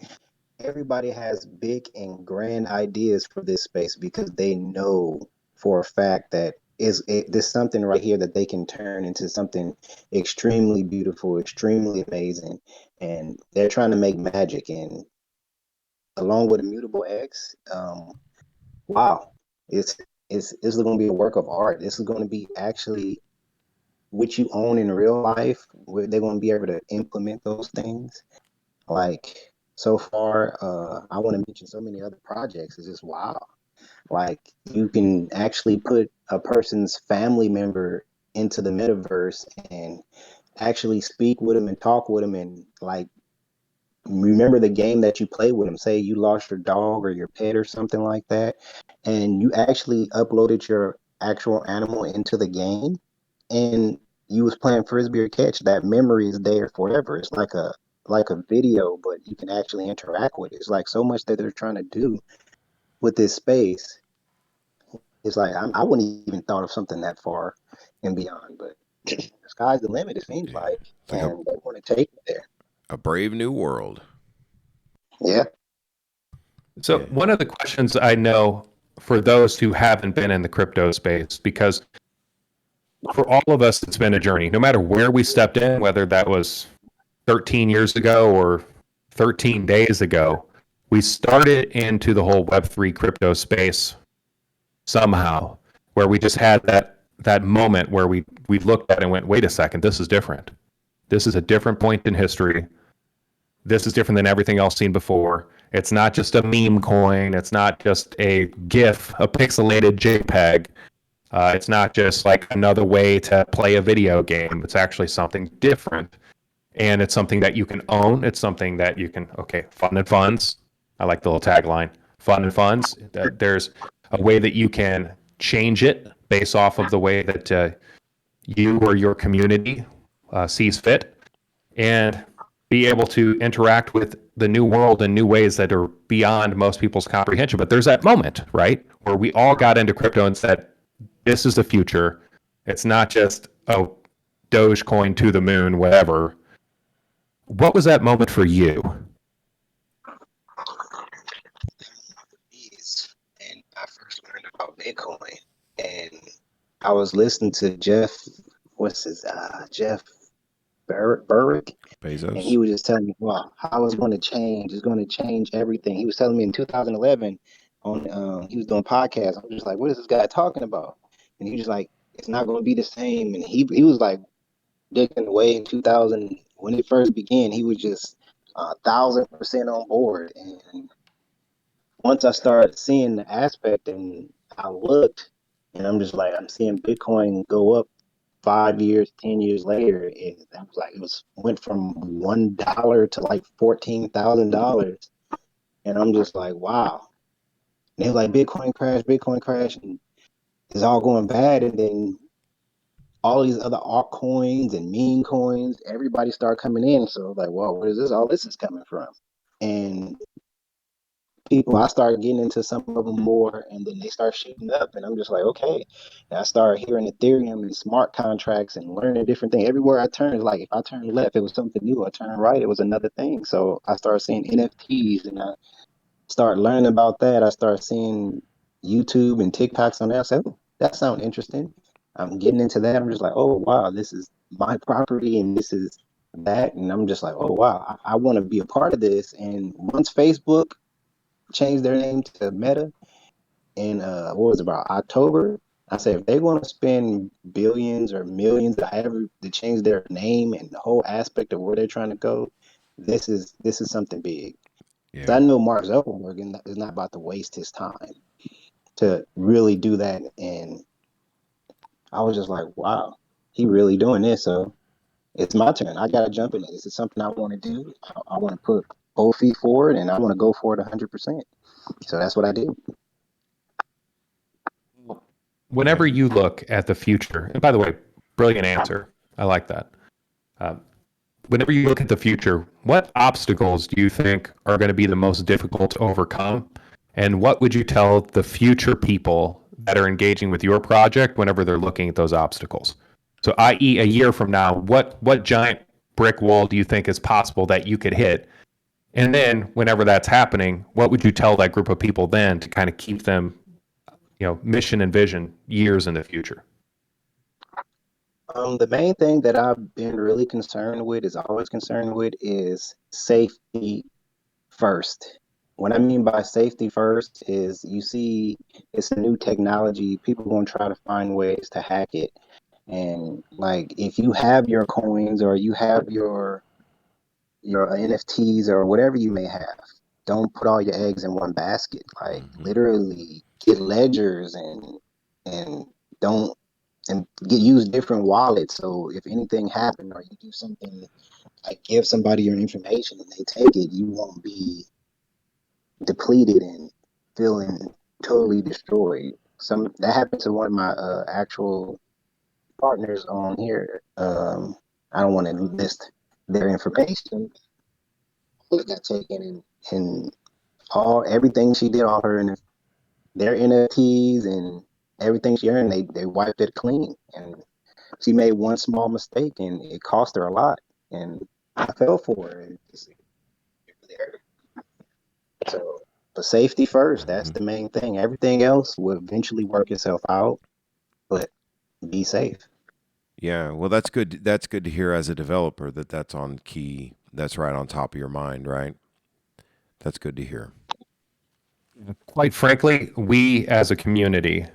everybody has big and grand ideas for this space because they know for a fact that there's something right here that they can turn into something extremely beautiful, extremely amazing, and they're trying to make magic. And along with Immutable X, wow, it's this is going to be a work of art. This is going to be actually what you own in real life. Where they're going to be able to implement those things. Like so far, I want to mention so many other projects. It's just wow. Like you can actually put a person's family member into the metaverse and actually speak with them and talk with them and like remember the game that you play with them. Say you lost your dog or your pet or something like that, and you actually uploaded your actual animal into the game, and you was playing frisbee or catch. That memory is there forever. It's like a video, but you can actually interact with it. It's like so much that they're trying to do with this space. It's like I wouldn't even thought of something that far and beyond, but the sky's the limit. It seems Yeah. like, It's like and they want to take it there. a brave new world. Yeah. So Yeah. one of the questions I know for those who haven't been in the crypto space, because for all of us, it's been a journey, no matter where we stepped in, whether that was 13 years ago or 13 days ago, we started into the whole Web3 crypto space somehow, where we just had that moment where we looked at it and went, wait a second, this is different. This is a different point in history. This is different than everything else seen before. It's not just a meme coin. It's not just a GIF, a pixelated JPEG. It's not just like another way to play a video game. It's actually something different. And it's something that you can own. It's something that you can, okay, fun and funds. I like the little tagline, fun and funds. There's a way that you can change it based off of the way that you or your community sees fit, and be able to interact with the new world in new ways that are beyond most people's comprehension. But there's that moment, right, where we all got into crypto and said, this is the future. It's not just, oh, Dogecoin to the moon, whatever. What was that moment for you? And I first learned about Bitcoin, and I was listening to Jeff, what's his Jeff Burrick, and he Bezos. was just telling me, wow, how it's going to change. It's going to change everything. He was telling me in 2011 on he was doing podcasts. I was just like, what is this guy talking about? And he was like, it's not going to be the same. And he was like digging away in 2000 when it first began. He was just 1,000% on board, and once I started seeing the aspect and I looked, and I'm just like, I'm seeing Bitcoin go up 5 years, 10 years later. I was like, went from $1 to like $14,000, and I'm just like, wow. And they're like, Bitcoin crash, and it's all going bad. And then all these other altcoins and meme coins, everybody started coming in. So like, well, where is this? All this is coming from, and people, I started getting into some of them more, and then they start shooting up, and I'm just like, okay. And I started hearing Ethereum and smart contracts and learning different things. Everywhere I turned, like if I turned left, it was something new. I turned right, it was another thing. So I started seeing NFTs, and I started learning about that. I started seeing YouTube and TikToks on that. I said, oh, that sounds interesting. I'm getting into that. I'm just like, oh wow, this is my property, and this is that, and I'm just like, oh wow, I want to be a part of this. And once Facebook changed their name to Meta in what was it, about October. I said if they're going to spend billions or millions to however to change their name and the whole aspect of where they're trying to go, this is something big. Yeah. I know Mark Zuckerberg is not about to waste his time to really do that, and I was just like, wow, he really doing this. So it's my turn. I got to jump in it. This is something I want to do. I want to put both feet forward, and I want to go for it 100%. So that's what I do. Whenever you look at the future, and by the way, brilliant answer. I like that. Um, Whenever you look at the future, what obstacles do you think are going to be the most difficult to overcome? And what would you tell the future people that are engaging with your project whenever they're looking at those obstacles? So, i.e., a year from now, what giant brick wall do you think is possible that you could hit? And then, whenever that's happening, what would you tell that group of people then to kind of keep them, mission and vision years in the future? The main thing that I've been really concerned with, is always concerned with, is safety first. What I mean by safety first is, you see it's a new technology. People going to try to find ways to hack it. And like if you have your coins, or you have your NFTs or whatever you may have, don't put all your eggs in one basket. Like Hmm. literally get ledgers, and don't and use different wallets. So if anything happened, or you do something like give somebody your information and they take it, you won't be depleted and feeling totally destroyed. Some that happened to one of my actual partners on here. I don't want to list their information. All it got taken, and all everything she did, all her, their NFTs and everything she earned, they wiped it clean. And she made one small mistake, and it cost her a lot. And I fell for it. So, but safety first, that's Hmm. the main thing. Everything else will eventually work itself out, but be safe. Yeah. Well, that's good. That's good to hear as a developer that that's on key. That's right on top of your mind, right? That's good to hear. Quite frankly, we as a community,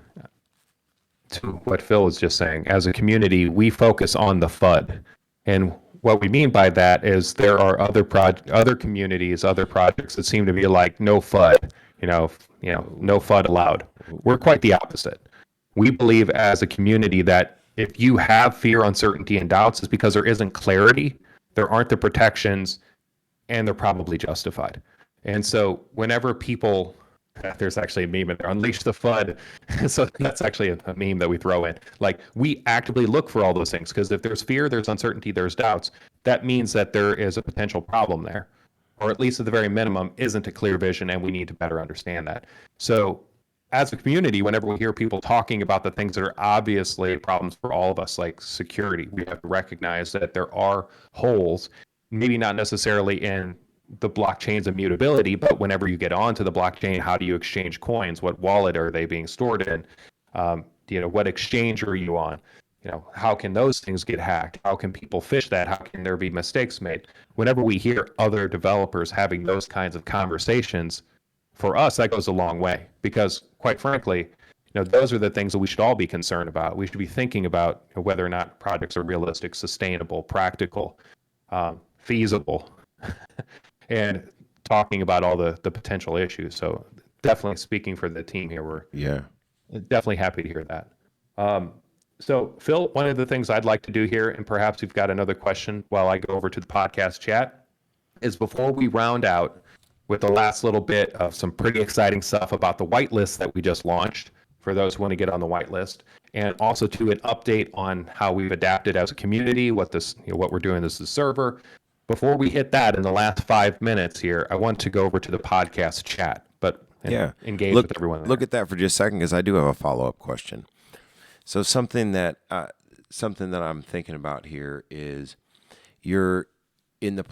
to what Phil was just saying, as a community, we focus on the FUD. And what we mean by that is there are other communities, other projects that seem to be like no FUD, no FUD allowed. We're quite the opposite. We believe as a community that if you have fear, uncertainty, and doubts, it's because there isn't clarity, there aren't the protections, and they're probably justified. And so whenever people, there's actually a meme in there, unleash the FUD. So that's actually a meme that we throw in. Like we actively look for all those things because if there's fear, there's uncertainty, there's doubts, that means that there is a potential problem there, or at least at the very minimum, isn't a clear vision, and we need to better understand that. So as a community, whenever we hear people talking about the things that are obviously problems for all of us, like security, we have to recognize that there are holes, maybe not necessarily in the blockchain's immutability, but whenever you get onto the blockchain, how do you exchange coins? What wallet are they being stored in? What exchange are you on? How can those things get hacked? How can people phish that? How can there be mistakes made? Whenever we hear other developers having those kinds of conversations, for us, that goes a long way because, quite frankly, those are the things that we should all be concerned about. We should be thinking about whether or not projects are realistic, sustainable, practical, feasible, and talking about all the potential issues. So definitely speaking for the team here. We're Yeah. definitely happy to hear that. So, Phil, one of the things I'd like to do here, and perhaps you've got another question while I go over to the podcast chat, is before we round out with the last little bit of some pretty exciting stuff about the whitelist that we just launched for those who want to get on the whitelist, and also to an update on how we've adapted as a community, what we're doing as a server. Before we hit that in the last 5 minutes here, I want to go over to the podcast chat, Yeah. engage with everyone there. Look at that for just a second, because I do have a follow-up question. So something that I'm thinking about here is you're in the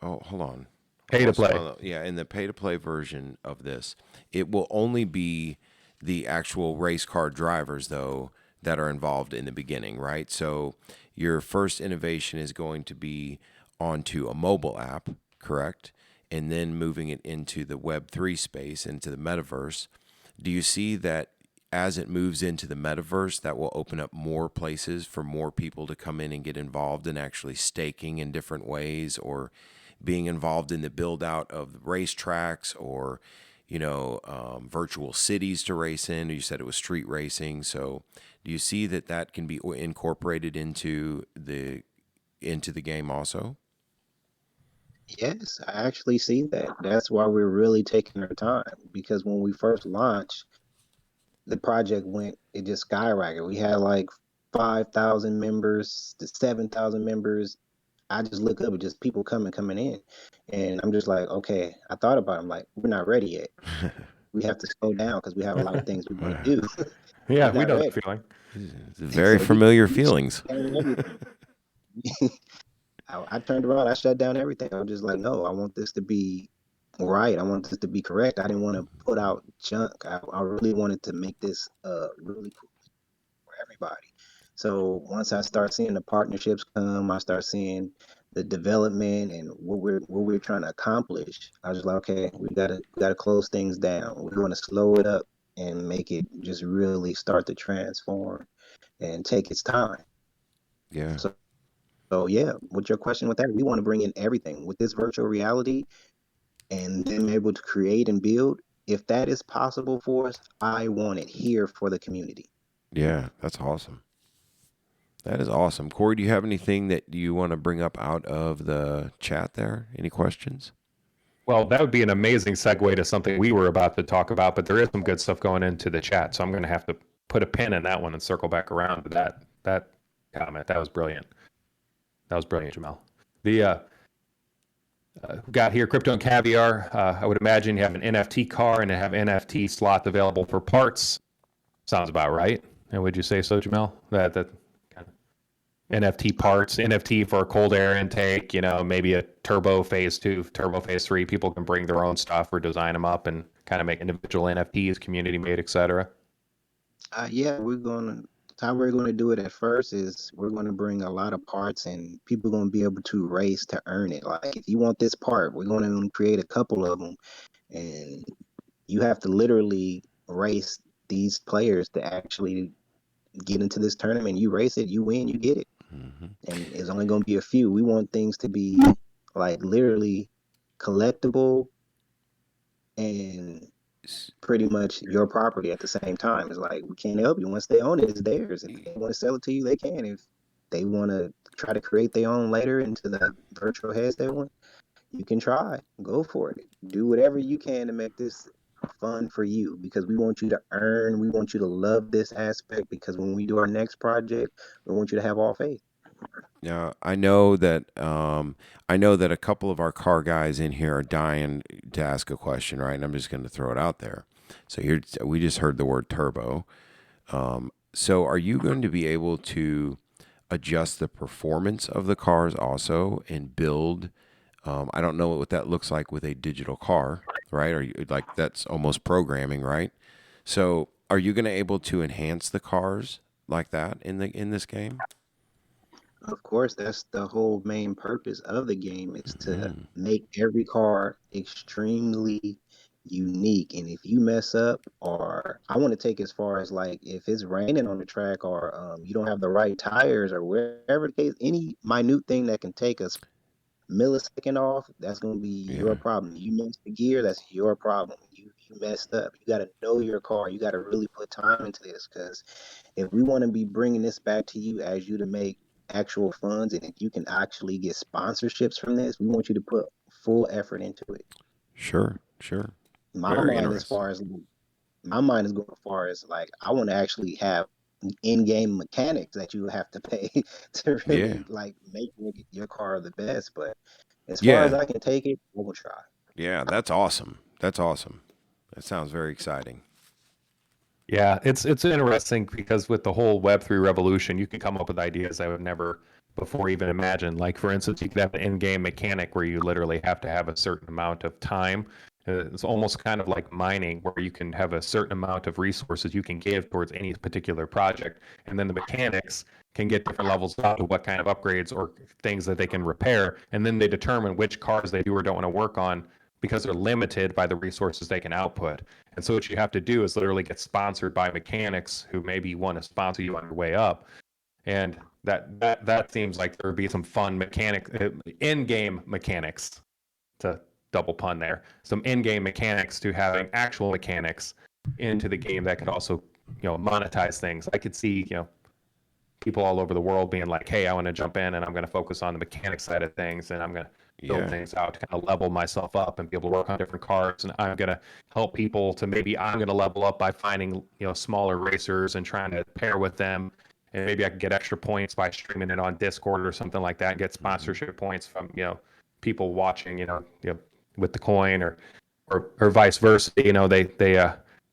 hold on. Pay to play. Yeah, in the pay-to-play version of this, it will only be the actual race car drivers, though, that are involved in the beginning, right? So your first innovation is going to be onto a mobile app, correct? And then moving it into the Web3 space, into the metaverse. Do you see that as it moves into the metaverse, that will open up more places for more people to come in and get involved in actually staking in different ways, or being involved in the build out of the racetracks, or virtual cities to race in? You said it was street racing. So do you see that can be incorporated into the game also? Yes, I actually see that. That's why we're really taking our time, because when we first launched, the project it just skyrocketed. We had like 5,000 members to 7,000 members. I just look up at just people coming in. And I'm just like, okay, I thought about it. I'm like, we're not ready yet. We have to slow down because we have a lot of things we want to do. Yeah, We're we not know ready. that feeling. It's very So familiar feelings. I turned around, I shut down everything. I was just like, no, I want this to be right. I want this to be correct. I didn't want to put out junk. I really wanted to make this really cool for everybody. So once I start seeing the partnerships come, I start seeing the development and what we're trying to accomplish. I was just like, okay, we gotta close things down. We want to slow it up and make it just really start to transform and take its time. Yeah. So so yeah, with your question with that, we want to bring in everything with this virtual reality and them able to create and build. If that is possible for us, I want it here for the community. Yeah, that's awesome. That is awesome. Cory, do you have anything that you want to bring up out of the chat there? Any questions? Well, that would be an amazing segue to something we were about to talk about, but there is some good stuff going into the chat, so I'm going to have to put a pin in that one and circle back around to that comment. That was brilliant. That was brilliant, Jamal. The got here Crypto and Caviar. I would imagine you have an NFT car and have NFT slots available for parts. Sounds about right. And would you say so, Jamal? That kind of NFT parts, NFT for a cold air intake, maybe a turbo phase 2, turbo phase 3. People can bring their own stuff or design them up and kind of make individual NFTs, community made, etc. Yeah, how we're going to do it at first is we're going to bring a lot of parts and people are going to be able to race to earn it. Like if you want this part, we're going to create a couple of them, and you have to literally race these players to actually get into this tournament. You race it, you win, you get it. Mm-hmm. And it's only going to be a few. We want things to be like literally collectible and pretty much your property at the same time. It's like we can't help you. Once they own it, it's theirs. If they want to sell it to you, they can. If they want to try to create their own later into the virtual heads they want, you can try. Go for it. Do whatever you can to make this fun for you, because we want you to earn. We want you to love this aspect, because when we do our next project, we want you to have all faith. Yeah, I know that a couple of our car guys in here are dying to ask a question, right? And I'm just going to throw it out there. So here we just heard the word turbo. So are you going to be able to adjust the performance of the cars also and build? I don't know what that looks like with a digital car, right? Are you like that's almost programming, right? So are you going to able to enhance the cars like that in this game? Of course, that's the whole main purpose of the game, is to Mm, make every car extremely unique. And if you mess up, or I want to take as far as like if it's raining on the track, or you don't have the right tires, or wherever the case, any minute thing that can take us millisecond off, that's going to be Yeah. your problem. You missed the gear, that's your problem. You messed up. You got to know your car. You got to really put time into this, because if we want to be bringing this back to you as you to make actual funds, and if you can actually get sponsorships from this, we want you to put full effort into it. Sure. Sure. My Very mind as interesting. far as my mind is going as far as like I want to actually have in-game mechanics that you have to pay to Yeah. really like make your car the best. But as far as Yeah. I can take it, I will try. Yeah. That's awesome. That's awesome. That sounds very exciting. Yeah, it's interesting because with the whole Web3 revolution, you can come up with ideas I would never before even imagine. Like for instance, you could have an in-game mechanic where you literally have to have a certain amount of time. It's almost kind of like mining, where you can have a certain amount of resources you can give towards any particular project, and then the mechanics can get different levels up to what kind of upgrades or things that they can repair, and then they determine which cars they do or don't want to work on because they're limited by the resources they can output. And so what you have to do is literally get sponsored by mechanics who maybe want to sponsor you on your way up. And that seems like there would be some fun in-game mechanics, to double pun there, some in-game mechanics to having actual mechanics into the game that could also, monetize things. I could see, people all over the world being like, hey, I want to jump in and I'm going to focus on the mechanic side of things, and I'm going to build Yeah. things out to kind of level myself up and be able to work on different cars. And I'm going to help people to maybe I'm going to level up by finding, smaller racers and trying to pair with them. And maybe I can get extra points by streaming it on Discord or something like that, and get sponsorship points from, people watching, with the coin, or vice versa. They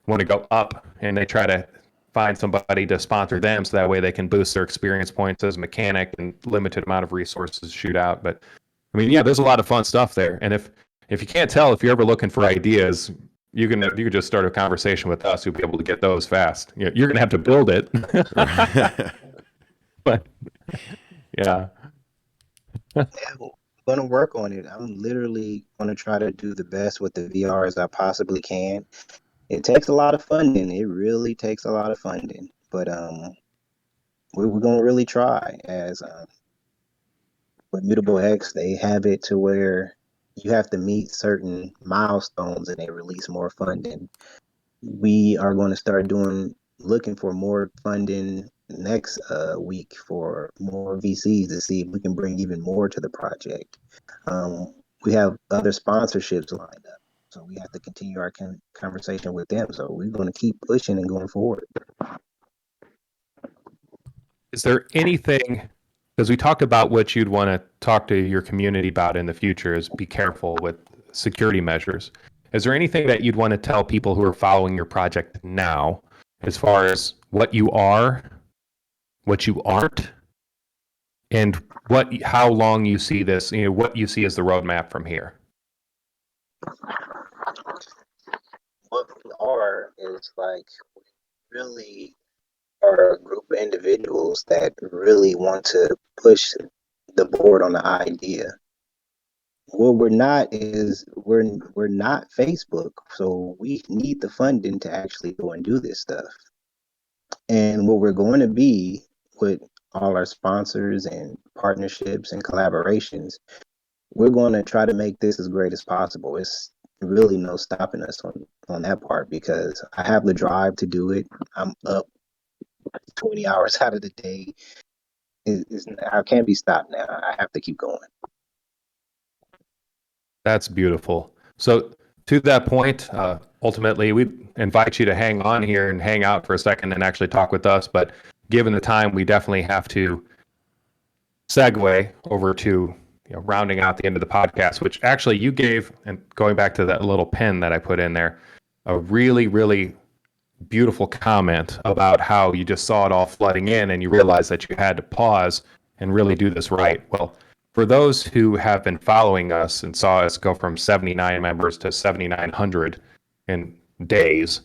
want to go up and they try to find somebody to sponsor them, so that way they can boost their experience points as a mechanic and limited amount of resources to shoot out. But I mean, yeah, there's a lot of fun stuff there. And if you can't tell, if you're ever looking for ideas, you can just start a conversation with us. You'll be able to get those fast. You're gonna have to build it, but yeah, Yeah, I'm gonna work on it. I'm literally gonna try to do the best with the VR as I possibly can. It takes a lot of funding. It really takes a lot of funding, but we're gonna really try. As with Mutable X, they have it to where you have to meet certain milestones and they release more funding. We are going to start looking for more funding next week for more VCs to see if we can bring even more to the project. We have other sponsorships lined up, so we have to continue our conversation with them. So we're going to keep pushing and going forward. is there anything, because we talked about what you'd want to talk to your community about in the future is be careful with security measures. Is there anything that you'd want to tell people who are following your project now, as far as what you are, what you aren't, and how long you see this, what you see as the roadmap from here? What we are is like really are a group of individuals that really want to push the board on the idea. What we're not is we're not Facebook, so we need the funding to actually go and do this stuff. And what we're going to be with all our sponsors and partnerships and collaborations, we're going to try to make this as great as possible. It's really no stopping us on that part, because I have the drive to do it. I'm up 20 hours out of the day. I can't be stopped now. I have to keep going. That's beautiful. So to that point, ultimately, we invite you to hang on here and hang out for a second and actually talk with us. But given the time, we definitely have to segue over to rounding out the end of the podcast, which actually you gave, and going back to that little pin that I put in there, a really, really beautiful comment about how you just saw it all flooding in and you realized that you had to pause and really do this right. Well, for those who have been following us and saw us go from 79 members to 7,900 in days,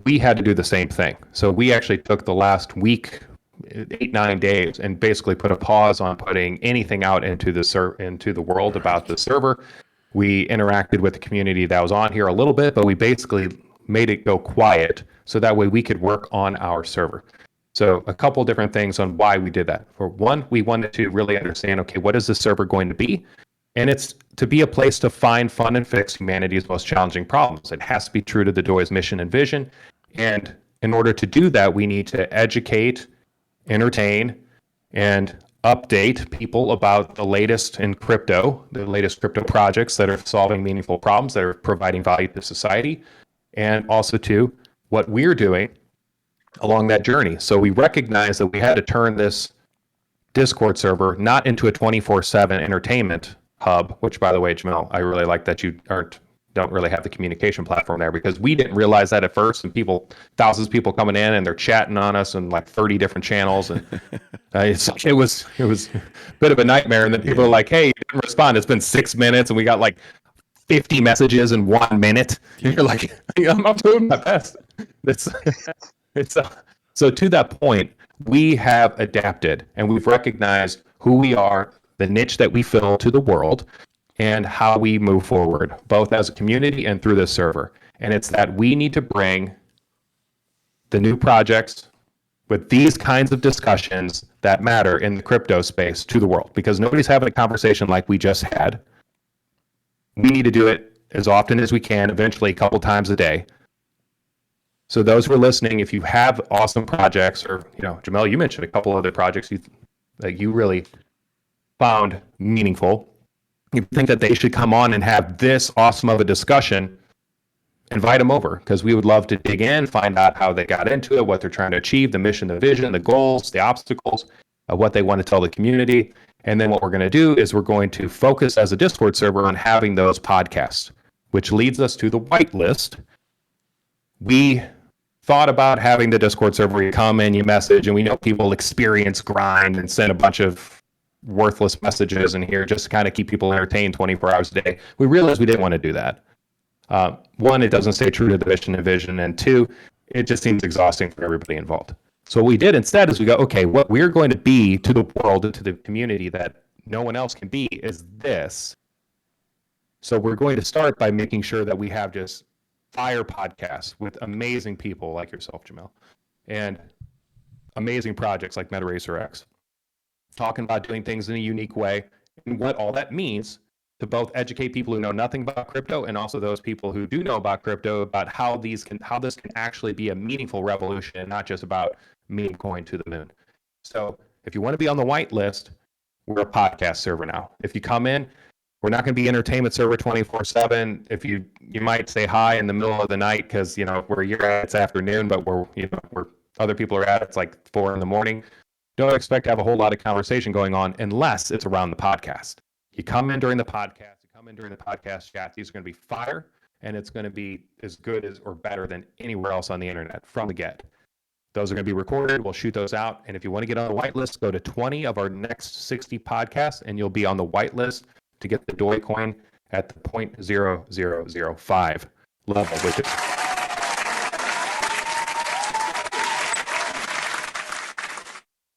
we had to do the same thing. So we actually took the last week, 8-9 days, and basically put a pause on putting anything out into the world about the server. We interacted with the community that was on here a little bit, but we basically made it go quiet so that way we could work on our server. So a couple different things on why we did that. For one, we wanted to really understand, okay, what is the server going to be? And it's to be a place to find, fun, and fix humanity's most challenging problems. It has to be true to the DOI's mission and vision. And in order to do that, we need to educate, entertain, and update people about the latest in crypto, the latest crypto projects that are solving meaningful problems, that are providing value to society, and also to what we're doing along that journey. So we recognize that we had to turn this Discord server not into a 24/7 entertainment hub, which, by the way, Jamel, I really like that you don't really have the communication platform there, because we didn't realize that at first, and thousands of people coming in and they're chatting on us in like 30 different channels, and it was a bit of a nightmare. And then people are like, "Hey, you didn't respond. It's been 6 minutes, and we got like 50 messages in 1 minute." And you're like, "I'm doing my best." So to that point, we have adapted and we've recognized who we are, the niche that we fill to the world, and how we move forward, both as a community and through this server. And it's that we need to bring the new projects with these kinds of discussions that matter in the crypto space to the world, because nobody's having a conversation like we just had. We need to do it as often as we can, eventually a couple times a day. So those who are listening, if you have awesome projects, or, Jamel, you mentioned a couple other projects that you really found meaningful, you think that they should come on and have this awesome of a discussion, invite them over, because we would love to dig in, find out how they got into it, what they're trying to achieve, the mission, the vision, the goals, the obstacles, what they want to tell the community. And then what we're going to do is we're going to focus as a Discord server on having those podcasts, which leads us to the whitelist. We thought about having the Discord server where you come in, you message, and we know people experience grind and send a bunch of worthless messages in here just to kind of keep people entertained 24 hours a day. We realized we didn't want to do that. One, it doesn't stay true to the mission and vision, and two, it just seems exhausting for everybody involved. So what we did instead is we go, okay, what we're going to be to the world and to the community that no one else can be is this. So we're going to start by making sure that we have just fire podcasts with amazing people like yourself, Jamel, and amazing projects like MetaRacer X, talking about doing things in a unique way and what all that means to both educate people who know nothing about crypto and also those people who do know about crypto about how this can actually be a meaningful revolution and not just about meme coin to the moon. So if you want to be on the whitelist, we're a podcast server now. If you come in, we're not going to be entertainment server 24/7. If you might say hi in the middle of the night because where you're at it's afternoon, but where other people are at it's like 4 a.m. Don't expect to have a whole lot of conversation going on unless it's around the podcast. You come in during the podcast, chat. These are going to be fire, and it's going to be as good as or better than anywhere else on the internet from the get. Those are going to be recorded. We'll shoot those out. And if you want to get on the whitelist, go to 20 of our next 60 podcasts, and you'll be on the whitelist to get the DOI coin at the 0.0005 level, which is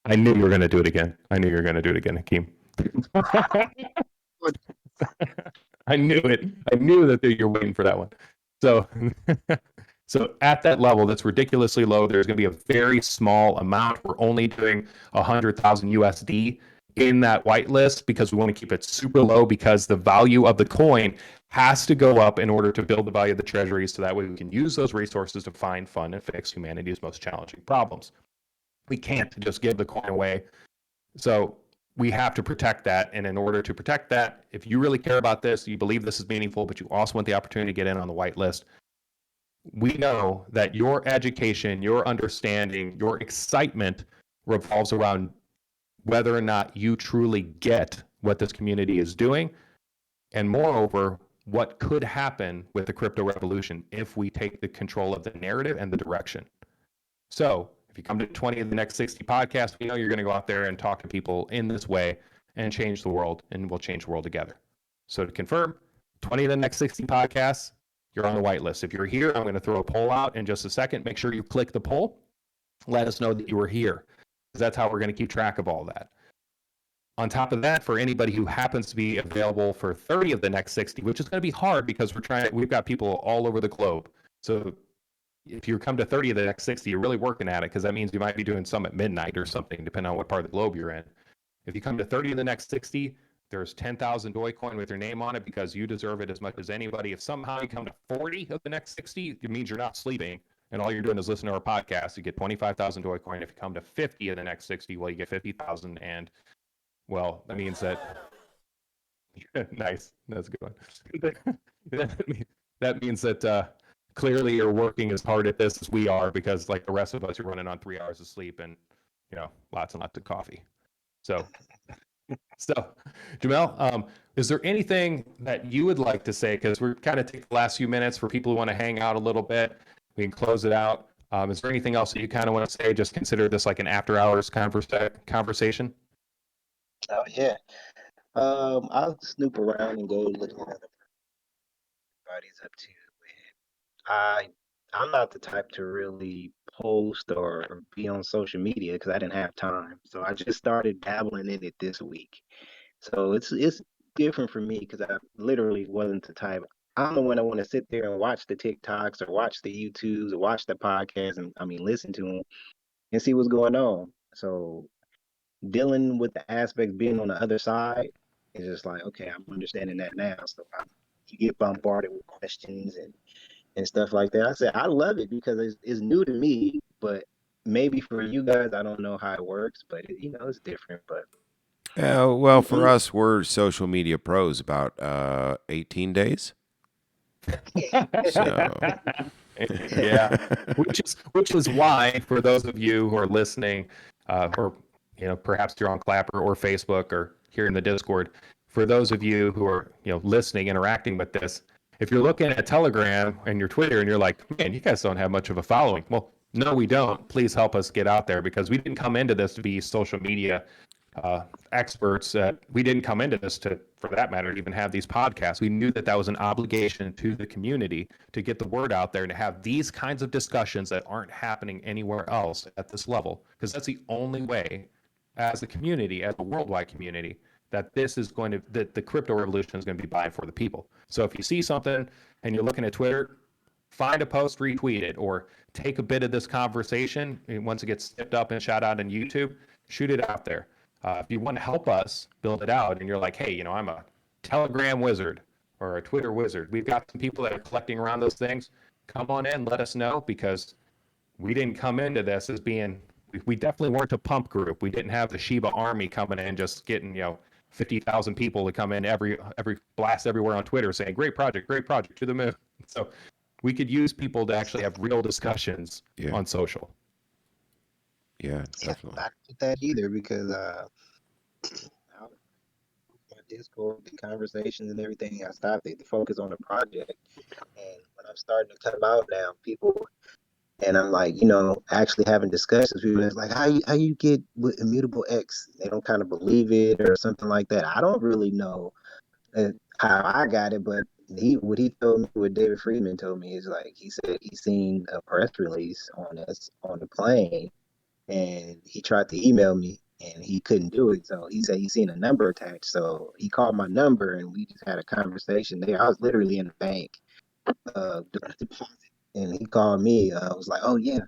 I knew you were going to do it again. Hakeem. I knew it. I knew that you're waiting for that one. So at that level, that's ridiculously low. There's going to be a very small amount. We're only doing 100,000 USD in that whitelist because we want to keep it super low, because the value of the coin has to go up in order to build the value of the treasuries, so that way we can use those resources to find, fund, and fix humanity's most challenging problems. We can't just give the coin away. So we have to protect that. And in order to protect that, if you really care about this, you believe this is meaningful, but you also want the opportunity to get in on the whitelist, we know that your education, your understanding, your excitement revolves around whether or not you truly get what this community is doing, and moreover, what could happen with the crypto revolution if we take the control of the narrative and the direction. So if you come to 20 of the next 60 podcasts, we know you're going to go out there and talk to people in this way and change the world, and we'll change the world together. So to confirm, 20 of the next 60 podcasts, you're on the whitelist. If you're here, I'm going to throw a poll out in just a second. Make sure you click the poll. Let us know that you were here, because that's how we're going to keep track of all that. On top of that, for anybody who happens to be available for 30 of the next 60, which is going to be hard because we've got people all over the globe. So if you come to 30 of the next 60, you're really working at it, because that means you might be doing some at midnight or something, depending on what part of the globe you're in. If you come to 30 of the next 60, there's 10,000 DOI coin with your name on it because you deserve it as much as anybody. If somehow you come to 40 of the next 60, it means you're not sleeping and all you're doing is listening to our podcast. You get 25,000 DOI coin. If you come to 50 of the next 60, well, you get 50,000. And well, that means that nice. That's a good one. That means that clearly you're working as hard at this as we are, because like the rest of us, you're running on 3 hours of sleep and, lots and lots of coffee. So, Jamel, is there anything that you would like to say? Because we're kind of take the last few minutes for people who want to hang out a little bit. We can close it out. Is there anything else that you kind of want to say? Just consider this like an after hours conversation. Oh yeah. I'll snoop around and go look at other everybody's up to. And I'm not the type to really post or be on social media because I didn't have time. So I just started dabbling in it this week. So it's different for me because I literally wasn't the type. I'm the one that want to sit there and watch the TikToks or watch the YouTubes or watch the podcasts and listen to them and see what's going on. So dealing with the aspects being on the other side is just like, okay, I'm understanding that now. So you get bombarded with questions and stuff like that. I said I love it because it's new to me, but maybe for you guys, I don't know how it works, but it's different. But Well, for us, we're social media pros about 18 days. So yeah, which is why, for those of you who are listening, or perhaps you're on Clapper or Facebook or here in the Discord, for those of you who are listening, interacting with this, if you're looking at Telegram and your Twitter and you're like, man, you guys don't have much of a following. Well, no, we don't. Please help us get out there, because we didn't come into this to be social media experts. We didn't come into this to, for that matter, even have these podcasts. We knew that was an obligation to the community to get the word out there and to have these kinds of discussions that aren't happening anywhere else at this level, because that's the only way, as a community, as a worldwide community, that that the crypto revolution is going to be by and for the people. So if you see something and you're looking at Twitter, find a post, retweet it, or take a bit of this conversation. And once it gets snipped up and shot out on YouTube, shoot it out there. If you want to help us build it out and you're like, hey, I'm a Telegram wizard or a Twitter wizard, we've got some people that are collecting around those things. Come on in, let us know, because we didn't come into this as being, we definitely weren't a pump group. We didn't have the Shiba army coming in just getting, 50,000 people to come in every blast everywhere on Twitter saying, great project to the moon. So we could use people to actually have real discussions on social. Yeah, definitely. I don't get that either because my Discord, the conversations and everything, I stopped it to focus on the project. And when I'm starting to come out now, people, and I'm like, actually having discussions, people is like, how you get with immutable X? They don't kind of believe it or something like that. I don't really know how I got it, but what he told me, what David Friedman told me, is like, he said he seen a press release on us on the plane, and he tried to email me and he couldn't do it. So he said he seen a number attached. So he called my number and we just had a conversation there. I was literally in the bank doing a deposit, and he called me. I was like, oh yeah,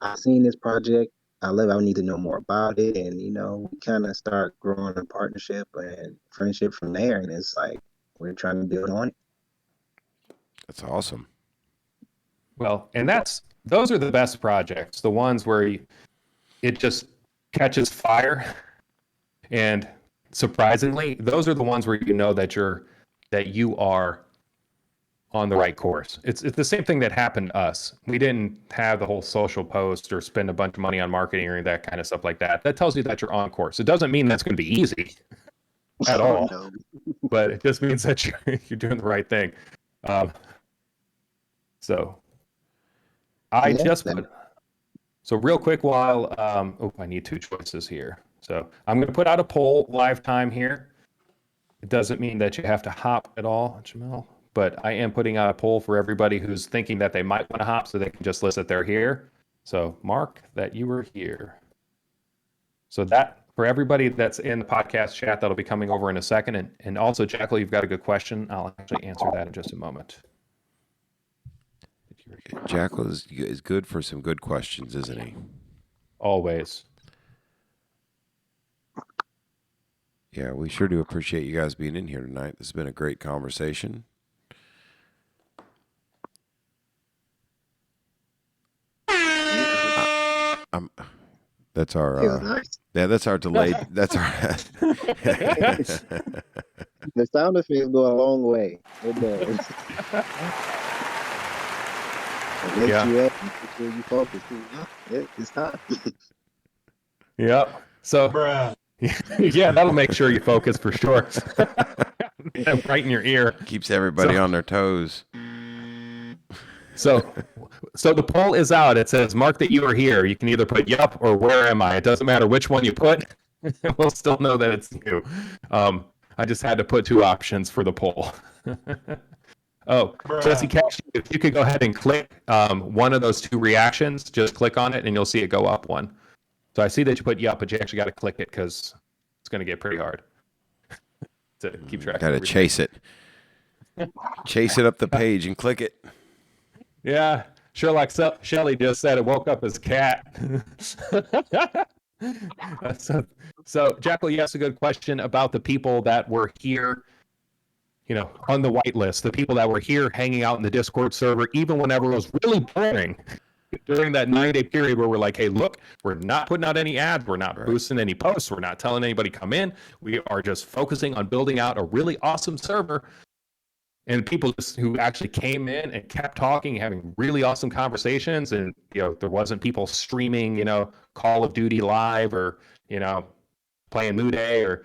I seen this project. I need to know more about it. And we kind of start growing a partnership and friendship from there. And it's like we're trying to build on it. That's awesome. Well, and those are the best projects, the ones where it just catches fire. And surprisingly, those are the ones where that you are on the right course. It's the same thing that happened to us. We didn't have the whole social post or spend a bunch of money on marketing or that kind of stuff like that. That tells you that you're on course. It doesn't mean that's going to be easy at all, No. but it just means that you're doing the right thing. So real quick while, I need two choices here. So I'm going to put out a poll live time here. It doesn't mean that you have to hop at all, Jamel, but I am putting out a poll for everybody who's thinking that they might want to hop so they can just list that they're here. So mark that you were here. So that, for everybody that's in the podcast chat, that'll be coming over in a second. And also, Jackal, you've got a good question. I'll actually answer that in just a moment. Jackal is good for some good questions, isn't he? Always. Yeah, we sure do appreciate you guys being in here tonight. This has been a great conversation. I'm That's our It was nice. yeah, that's our delayed that's our The sound effects go a long way. It does. It wakes Yeah. you up and makes sure you focus. It's time. Yep. So, yeah, that'll make sure you focus for sure. Right in your ear. keeps everybody So- on their toes. So the poll is out. It says, mark that you are here. You can either put yup or where am I? It doesn't matter which one you put. We'll still know that it's you. I just had to put 2 options for the poll. Oh, Jesse Cash, if you could go ahead and click one of those 2 reactions, just click on it and you'll see it go up 1. So I see that you put yup, but you actually got to click it because it's going to get pretty hard to keep track Got of to everything. chase it. Chase it up the page and click it. Yeah, sure. Like Shelly just said, it woke up his cat. So, Jackal, you asked a good question about the people that were here, on the whitelist, the people that were here hanging out in the Discord server, even whenever it was really boring during that 9-day period where we're like, hey, look, we're not putting out any ads. We're not boosting any posts. We're not telling anybody come in. We are just focusing on building out a really awesome server. And people just who actually came in and kept talking, having really awesome conversations, and there wasn't people streaming, Call of Duty live or playing Moo Day or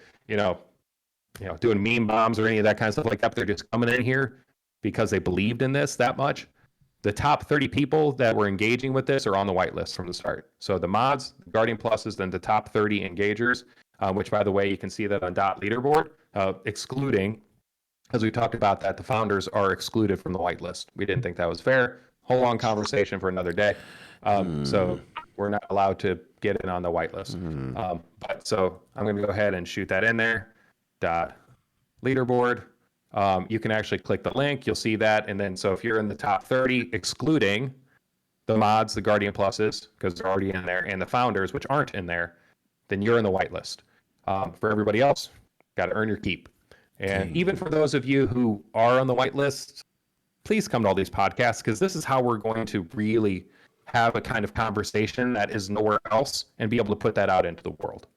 doing meme bombs or any of that kind of stuff like that. They're just coming in here because they believed in this that much. The top 30 people that were engaging with this are on the whitelist from the start. So the mods, the Guardian Pluses, then the top 30 engagers, which by the way, you can see that on .leaderboard, excluding. As we talked about that, the founders are excluded from the whitelist. We didn't think that was fair. Whole long conversation for another day. So we're not allowed to get in on the whitelist. So I'm going to go ahead and shoot that in there. Leaderboard. You can actually click the link. You'll see that. And then so if you're in the top 30, excluding the mods, the Guardian Pluses, because they're already in there, and the founders, which aren't in there, then you're in the whitelist. For everybody else, got to earn your keep. And even for those of you who are on the whitelist, please come to all these podcasts because this is how we're going to really have a kind of conversation that is nowhere else and be able to put that out into the world.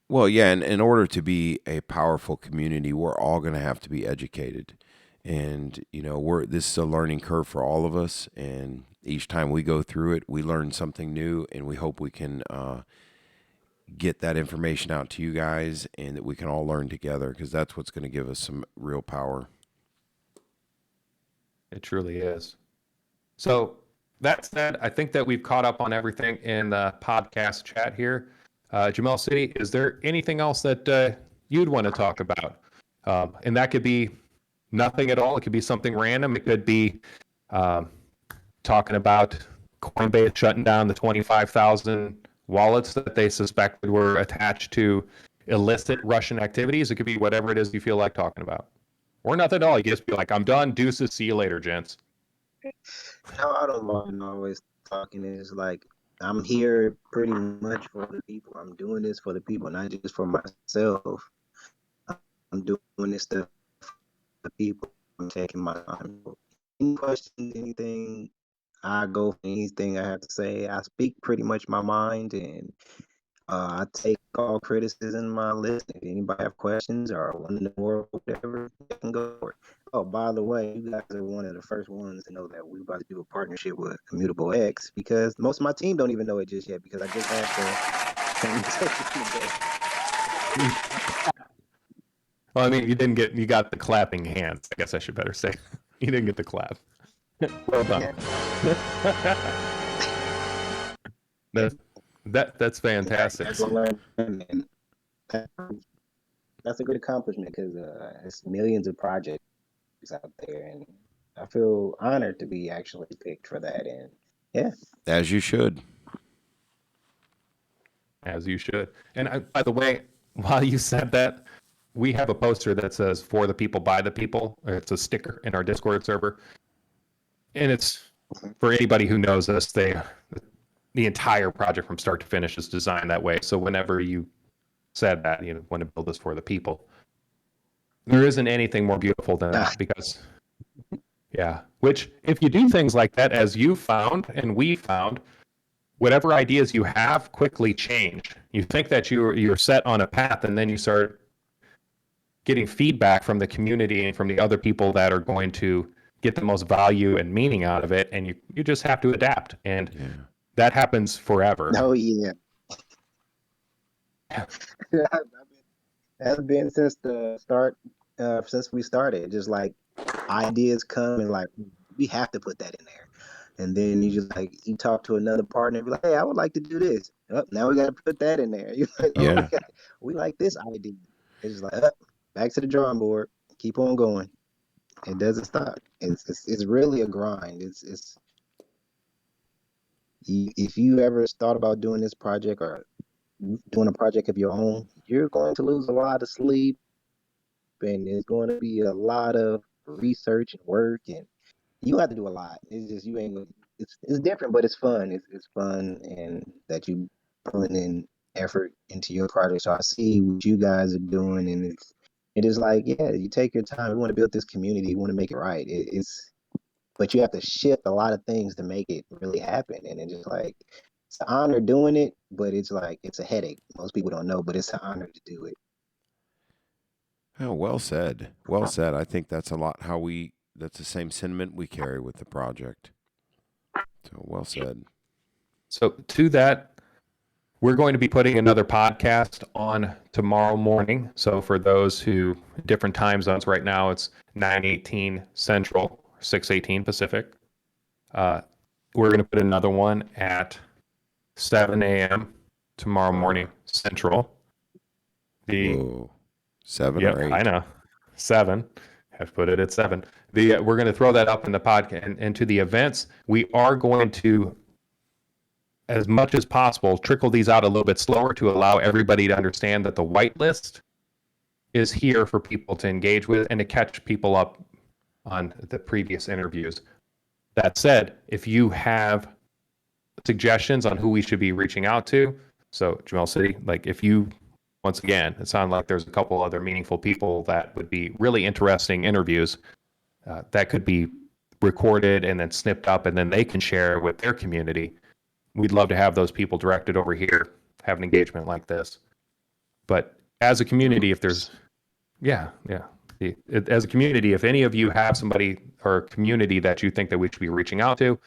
Well, yeah, and in order to be a powerful community, we're all going to have to be educated. And, this is a learning curve for all of us. And each time we go through it, we learn something new, and we hope we can get that information out to you guys and that we can all learn together because that's what's going to give us some real power. It truly is. So that said, I think that we've caught up on everything in the podcast chat here. Jamel City, is there anything else that you'd want to talk about? And that could be nothing at all. It could be something random. It could be talking about Coinbase shutting down the 25,000 wallets that they suspected were attached to illicit Russian activities. It could be whatever it is you feel like talking about. Or nothing at all. You just be like, I'm done. Deuces. See you later, gents. How I don't mind always talking is like I'm here pretty much for the people. I'm doing this for the people, not just for myself. I'm doing this stuff for the people. I'm taking my time. Any questions, anything, I go for anything I have to say. I speak pretty much my mind, and I take all criticism in my list. If anybody have questions or want to know more or whatever, they can go for it. Oh, by the way, you guys are one of the first ones to know that we're about to do a partnership with Immutable X because most of my team don't even know it just yet because I just had the Well, I mean, you got the clapping hands. I guess I should better say. You didn't get the clap. Well done. That's fantastic. That's a good accomplishment because it's millions of projects out there, and I feel honored to be actually picked for that. And yeah, As you should. As you should. And by the way, while you said that, we have a poster that says "For the people, by the people." It's a sticker in our Discord server, and it's for anybody who knows us, the entire project from start to finish is designed that way. So whenever you said that, want to build this for the people, there isn't anything more beautiful than that, because which if you do things like that, as you found and we found, whatever ideas you have quickly change. You think that you're set on a path, and then you start getting feedback from the community and from the other people that are going to get the most value and meaning out of it, and you just have to adapt, and that happens forever. Oh yeah. That's been since the start, since we started. Just like ideas come and like we have to put that in there. And then you just like you talk to another partner, be like, "Hey, I would like to do this." Oh, now we got to put that in there. You're like, "Oh, we like this idea." It's just like back to the drawing board. Keep on going. It doesn't stop. It's really a grind. It's if you ever thought about doing this project or doing a project of your own, you're going to lose a lot of sleep, and it's going to be a lot of research and work, and you have to do a lot. It's just you ain't. It's different, but it's fun. It's fun, and that you putting in effort into your project. So I see what you guys are doing, and it is like, yeah, you take your time. You want to build this community. You want to make it right. But you have to shift a lot of things to make it really happen. And it's just like it's an honor doing it, but it's like it's a headache. Most people don't know, but it's an honor to do it. Oh, well said. Well said. I think that's a lot that's the same sentiment we carry with the project. So well said. So to that, we're going to be putting another podcast on tomorrow morning. So for those who different time zones, right now it's 9:18 Central, 6:18 Pacific. We're going to put another one at 7 a.m. tomorrow morning Central. 7 or 8? I know. 7. Have put it at 7. We're going to throw that up in the podcast, and to the events. We are going to, as much as possible, trickle these out a little bit slower to allow everybody to understand that the whitelist is here for people to engage with and to catch people up on the previous interviews. That said, if you have suggestions on who we should be reaching out to, so Jamel City, like if you, once again, it sounds like there's a couple other meaningful people that would be really interesting interviews that could be recorded and then snipped up, and then they can share with their community. We'd love to have those people directed over here, have an engagement like this. But as a community, if there's, as a community, if any of you have somebody or community that you think that we should be reaching out to,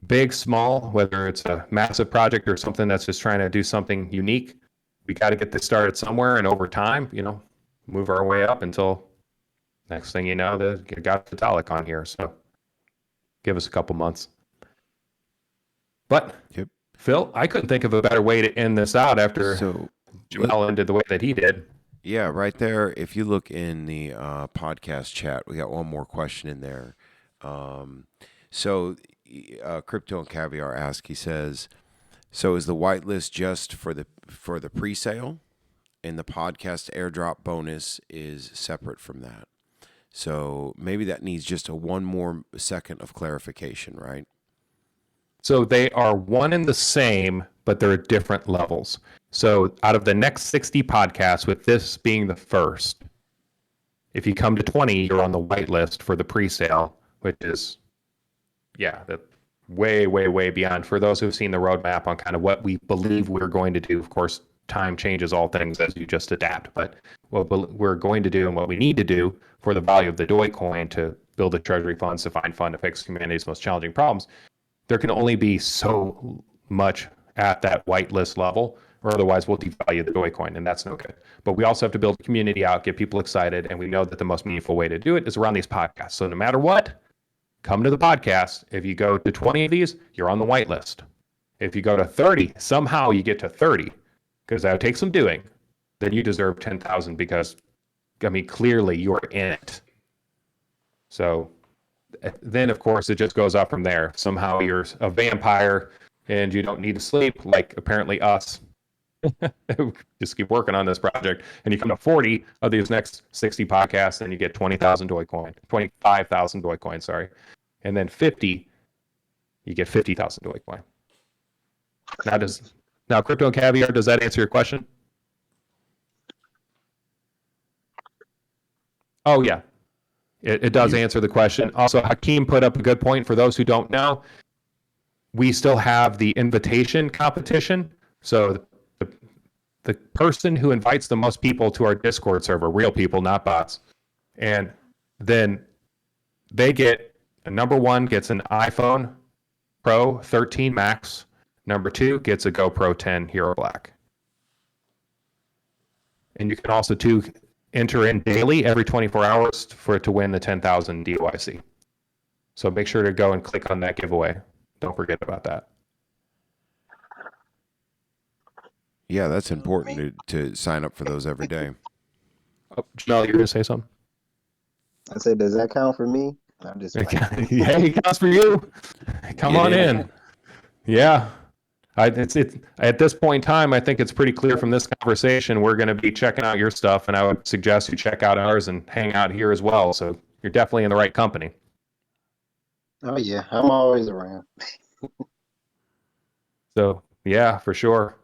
big, small, whether it's a massive project or something that's just trying to do something unique, we got to get this started somewhere, and over time, move our way up until next thing you know, you got Vitalik on here. So give us a couple months. But Phil, I couldn't think of a better way to end this out after Jamel ended the way that he did. Yeah, right there. If you look in the podcast chat, we got one more question in there. Crypto and Caviar asked, he says, so is the whitelist just for the pre-sale, and the podcast airdrop bonus is separate from that? So maybe that needs just one more second of clarification, right? So they are one and the same, but they're at different levels. So out of the next 60 podcasts, with this being the first, if you come to 20, you're on the whitelist for the pre-sale, which is, that way, way, way beyond. For those who've seen the roadmap on kind of what we believe we're going to do, of course, time changes all things as you just adapt. But what we're going to do and what we need to do for the value of the DOI coin to build the treasury funds to find fund to fix humanity's most challenging problems, there can only be so much at that whitelist level, or otherwise we'll devalue the DOI coin, and that's no good. But we also have to build a community out, get people excited, and we know that the most meaningful way to do it is around these podcasts. So no matter what, come to the podcast. If you go to 20 of these, you're on the whitelist. If you go to 30, somehow you get to 30, because that would take some doing, then you deserve 10,000 because, clearly you're in it. So then, of course, it just goes up from there. Somehow you're a vampire and you don't need to sleep, like apparently us. Just keep working on this project, and you come to 40 of these next 60 podcasts, and you get 20,000 DOI coin, 25,000 DOI coin, sorry. And then 50, you get 50,000 DOI coin. Now Crypto and Caviar, does that answer your question? Oh yeah, it does answer the question. Also, Hakeem put up a good point. For those who don't know, we still have the invitation competition. So the person who invites the most people to our Discord server, real people, not bots, and then they get, number one gets an iPhone Pro 13 Max. Number two gets a GoPro 10 Hero Black. And you can also enter in daily every 24 hours for it to win the 10,000 DOIC. So make sure to go and click on that giveaway. Don't forget about that. Yeah, that's important to sign up for those every day. Oh, Jamel, you're going to say something? I said, does that count for me? I'm just Yeah, it counts for you. Come on in. Yeah. At this point in time, I think it's pretty clear from this conversation, we're going to be checking out your stuff, and I would suggest you check out ours and hang out here as well. So you're definitely in the right company. Oh yeah, I'm always around. So yeah, for sure.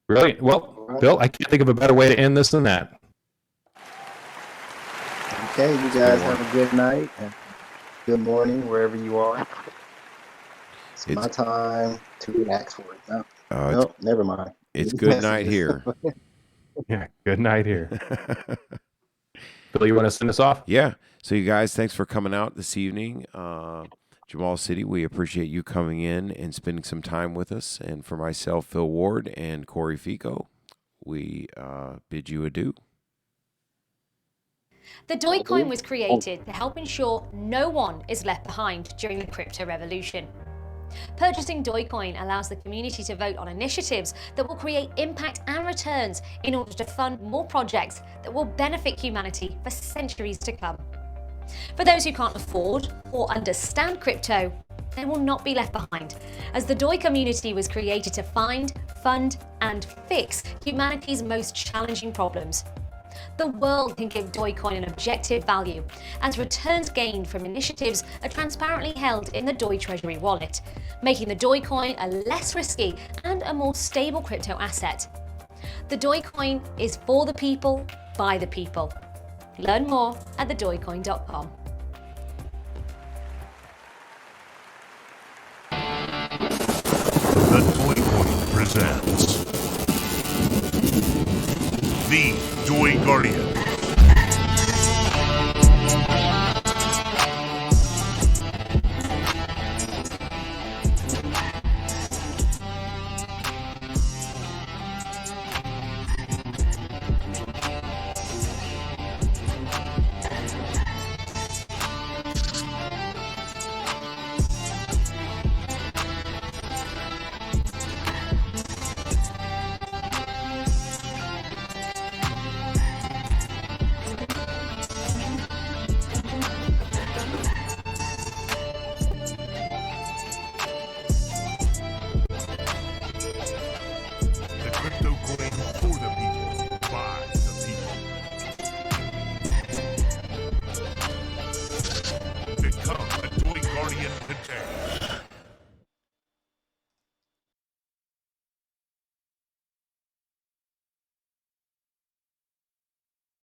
Brilliant. Well, Bill, I can't think of a better way to end this than that. Okay, you guys have a good night and good morning wherever you are. It's my time to relax for it. No, never mind. It's good night here. Yeah, good night here. Bill, you want to send us off? Yeah. So you guys, thanks for coming out this evening. Jamal City, we appreciate you coming in and spending some time with us. And for myself, Phil Ward, and Cory Feco, we bid you adieu. The DOI coin was created to help ensure no one is left behind during the crypto revolution. Purchasing DOI coin allows the community to vote on initiatives that will create impact and returns in order to fund more projects that will benefit humanity for centuries to come. For those who can't afford or understand crypto, they will not be left behind, as the DOI community was created to find, fund, and fix humanity's most challenging problems. The world can give DOI coin an objective value, as returns gained from initiatives are transparently held in the DOI Treasury wallet, making the DOI coin a less risky and a more stable crypto asset. The DOI coin is for the people, by the people. Learn more at thedoicoin.com. The DOI Coin presents the DOI Guardians.